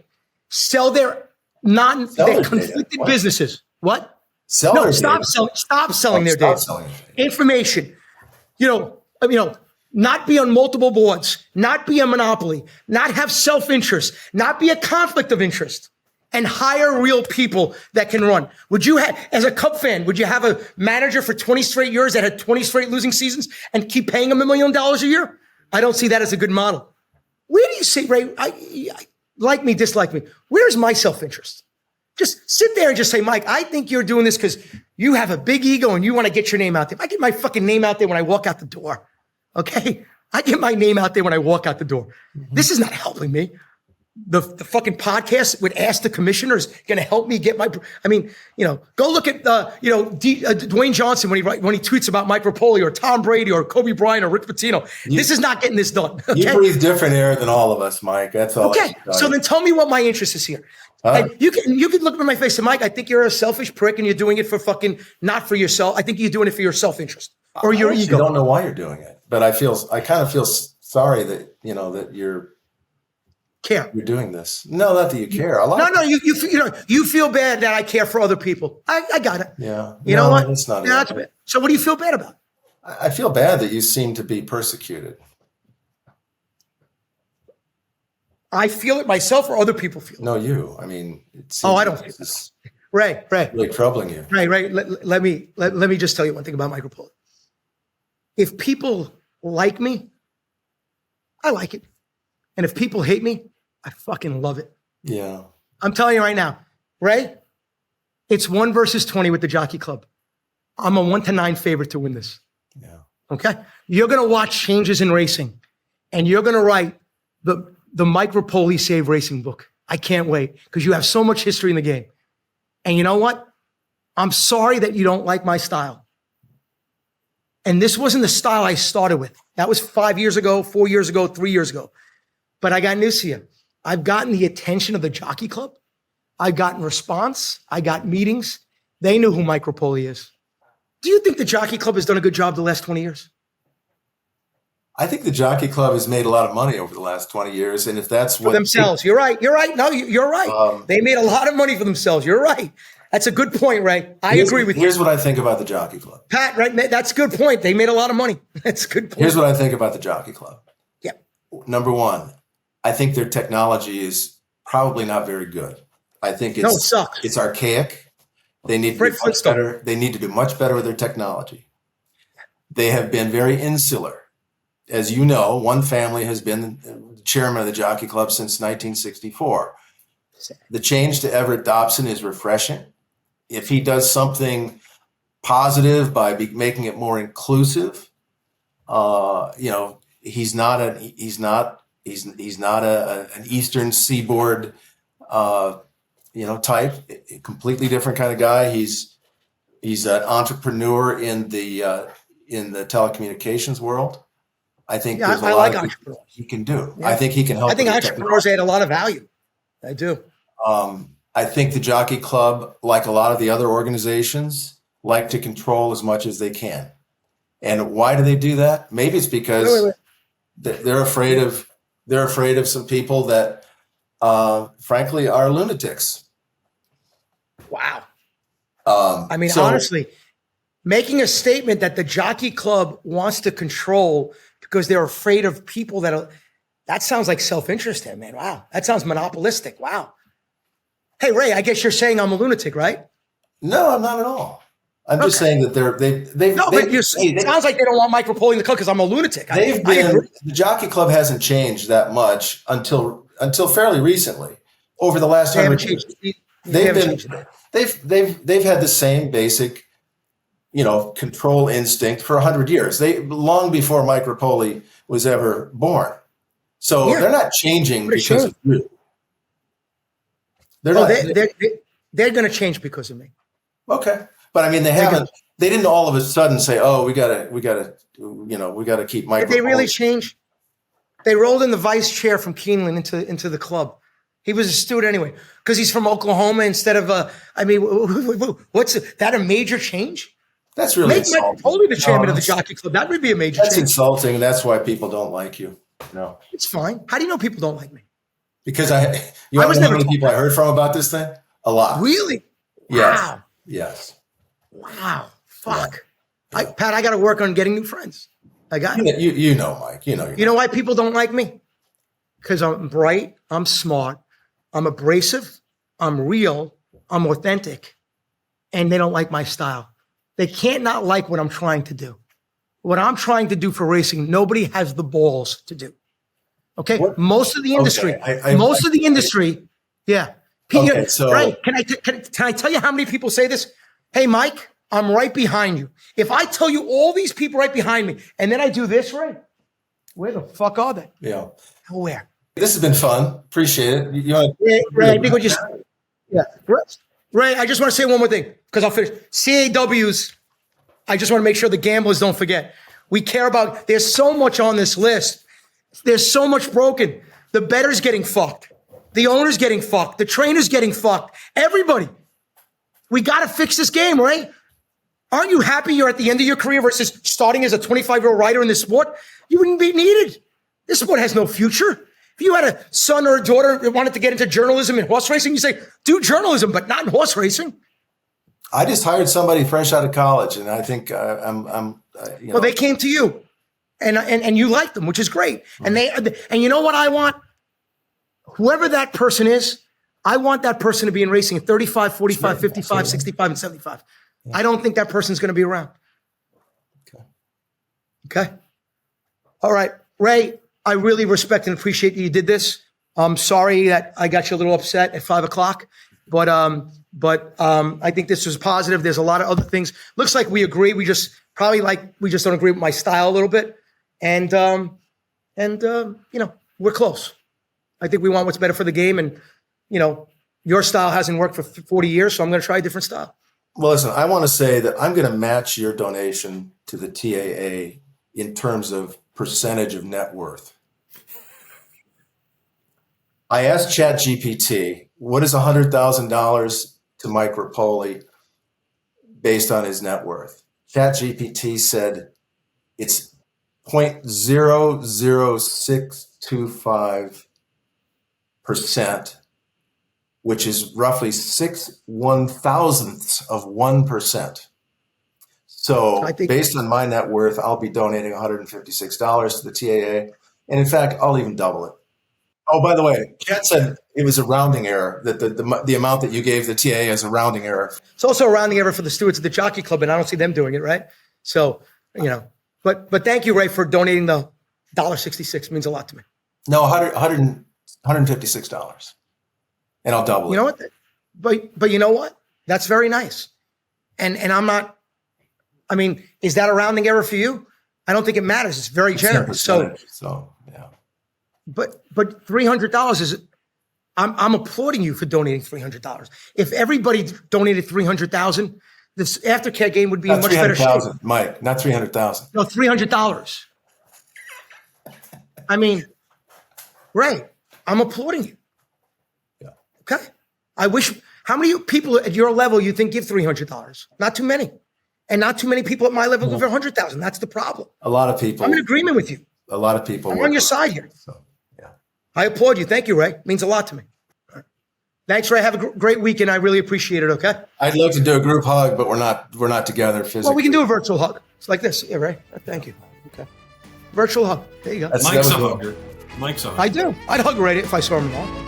sell their conflicted businesses. What?
Sell
No,
their
stop
data.
selling their data.
Selling their data.
Information. Not be on multiple boards, not be a monopoly, not have self-interest, not be a conflict of interest, and hire real people that can run. Would you have, as a Cub fan, would you have a manager for 20 straight years that had 20 straight losing seasons and keep paying him $1 million a year? I don't see that as a good model. Where do you see, Ray, like me, dislike me, where's my self-interest? Just sit there and just say, Mike, I think you're doing this because you have a big ego and you want to get your name out there. I get my fucking name out there when I walk out the door. Okay? I get my name out there when I walk out the door. Mm-hmm. This is not helping me. The fucking podcast with Ask the Commissioner is going to help me get my, go look at, Dwayne Johnson when he tweets about Mike Repole or Tom Brady or Kobe Bryant or Rick Pitino. This is not getting this done. Okay?
You breathe different air than all of us, Mike. That's all.
Okay. So then tell me what my interest is here. And you can look at my face and Mike, I think you're a selfish prick and you're doing it for fucking, not for yourself. I think you're doing it for your self-interest or your ego.
I don't know why you're doing it, but I kind of feel sorry that, that you're doing this. No, not that you care.
You feel bad that I care for other people. I got it.
Yeah.
You know what?
That's not
that's bad. So what do you feel bad about?
I feel bad that you seem to be persecuted.
I feel it myself or other people feel it?
No, you. I mean,
I don't feel it. Ray.
Really troubling you.
Ray, let me just tell you one thing about Mike Repole. If people like me, I like it. And if people hate me, I fucking love it.
Yeah.
I'm telling you right now, Ray, it's 1 versus 20 with the Jockey Club. I'm a 1-9 favorite to win this.
Yeah.
Okay? You're going to watch changes in racing and you're going to write the Mike Repole Save Racing book. I can't wait because you have so much history in the game. And you know what? I'm sorry that you don't like my style. And this wasn't the style I started with. That was 5 years ago, 4 years ago, 3 years ago. But I got news to you. I've gotten the attention of the Jockey Club. I've gotten response. I got meetings. They knew who Mike Repole is. Do you think the Jockey Club has done a good job the last 20 years?
I think the Jockey Club has made a lot of money over the last 20 years. And if that's what...
For themselves. You're right. No, you're right. They made a lot of money for themselves. You're right. That's a good point, Ray. I agree with you.
Here's what I think about the Jockey Club.
Pat, right? That's a good point. They made a lot of money. That's a good point.
Here's what I think about the Jockey Club.
Yeah.
Number one, I think their technology is probably not very good. I think it
sucks.
It's archaic. They need to do much better. They need to do much better with their technology. They have been very insular. As you know, one family has been the chairman of the Jockey Club since 1964. The change to Everett Dobson is refreshing. If he does something positive by making it more inclusive, he's not an Eastern Seaboard, type. A completely different kind of guy. He's an entrepreneur in the telecommunications world. I think there's a lot of he can do. Yeah. I think he can help.
I think entrepreneurs add a lot of value. I do.
I think the Jockey Club, like a lot of the other organizations, like to control as much as they can. And why do they do that? Maybe it's because they're afraid of some people that, frankly, are lunatics.
Wow. Honestly, making a statement that the Jockey Club wants to control because they're afraid of people that sounds like self-interest there, man. Wow. That sounds monopolistic. Wow. Hey, Ray, I guess you're saying I'm a lunatic, right?
No, I'm not at all. I'm just saying that
it sounds like they don't want Mike Repole in the club because I'm a lunatic.
The Jockey Club hasn't changed that much until fairly recently. Over the last 100 years, they've had the same basic, control instinct for 100 years. Long before Mike Repole was ever born. So they're not changing because of you.
They're going to change because of me.
Okay. But they didn't all of a sudden say, "Oh, we got to keep Mike."
Did they really change? They rolled in the vice chair from Keeneland into the club. He was a steward anyway, because he's from Oklahoma instead of what's that a major change?
That's really
Make Mike Repole the chairman of the Jockey Club. That would be a major
That's
change.
insulting. That's why people don't like you. No,
it's fine. How do you know people don't like me?
Because you want to know how many people I heard from about this thing? A lot.
Really?
Yes.
Wow.
Yes.
Wow. Fuck. Yeah. Pat, I got to work on getting new friends. I got
you know, Mike. You know
why people don't like me? Because I'm bright. I'm smart. I'm abrasive. I'm real. I'm authentic. And they don't like my style. They can't not like what I'm trying to do. What I'm trying to do for racing, nobody has the balls to do. Okay? What? Most of the industry. Okay. Yeah.
Okay, so
right. Can I tell you how many people say this? Hey, Mike, I'm right behind you. If I tell you all these people right behind me, and then I do this, Ray, where the fuck are they?
Yeah.
Nowhere.
This has been fun. Appreciate it.
Ray, I think we just, yeah. Ray, I just want to say one more thing, because I'll finish. CAWs, I just want to make sure the gamblers don't forget. We care about, there's so much on this list. There's so much broken. The bettor's getting fucked. The owner's getting fucked. The trainer's getting fucked. Everybody. We got to fix this game, right? Aren't you happy you're at the end of your career versus starting as a 25-year-old rider in this sport? You wouldn't be needed. This sport has no future. If you had a son or a daughter that wanted to get into journalism and horse racing, you say, do journalism, but not in horse racing.
I just hired somebody fresh out of college, and I think
Well, they came to you, and you liked them, which is great. Mm-hmm. And you know what I want? Whoever that person is, I want that person to be in racing at 35, 45, 55, 65, and 75. Yeah. I don't think that person's going to be around. Okay. All right. Ray, I really respect and appreciate that you did this. I'm sorry that I got you a little upset at 5 o'clock, but I think this was positive. There's a lot of other things. Looks like we agree. We just don't agree with my style a little bit. And we're close. I think we want what's better for the game. And, your style hasn't worked for 40 years, so I'm going to try a different style.
Well, listen, I want to say that I'm going to match your donation to the TAA in terms of percentage of net worth. I asked ChatGPT, what is $100,000 to Mike Repole based on his net worth? ChatGPT said it's 0.00625%, which is roughly 6/1000ths of 1%. So based on my net worth, I'll be donating $156 to the TAA. And in fact, I'll even double it. Oh, by the way, Kat said it was a rounding error, that the amount that you gave the TAA is a rounding error.
It's also a rounding error for the stewards of the Jockey Club, and I don't see them doing it, right? So, but thank you, Ray, for donating the $1.66. It means a lot to me.
No, $156. And I'll double it.
You know what? But you know what? That's very nice. And I'm not, is that a rounding error for you? I don't think it matters. It's very generous. So yeah. But $300 is, I'm applauding you for donating $300. If everybody donated $300,000, this Aftercare game would be in much better shape.
Mike, not $300,000.
No, $300. Ray, I'm applauding you.
Yeah.
Okay. I wish, how many people at your level you think give $300? Not too many. And not too many people at my level give $100,000. That's the problem.
A lot of people.
I'm in agreement with you.
A lot of people.
I'm on your side here.
So, yeah.
I applaud you. Thank you, Ray. It means a lot to me. Right. Thanks, Ray. Have a great weekend. I really appreciate it. Okay.
I'd love to do a group hug, but we're not together physically.
Well, we can do a virtual hug. It's like this. Yeah, Ray. Thank you. Okay. Virtual hug. There you go.
Mike's a hugger. Mike's a hugger.
I do. I'd hug Ray if I saw him tomorrow.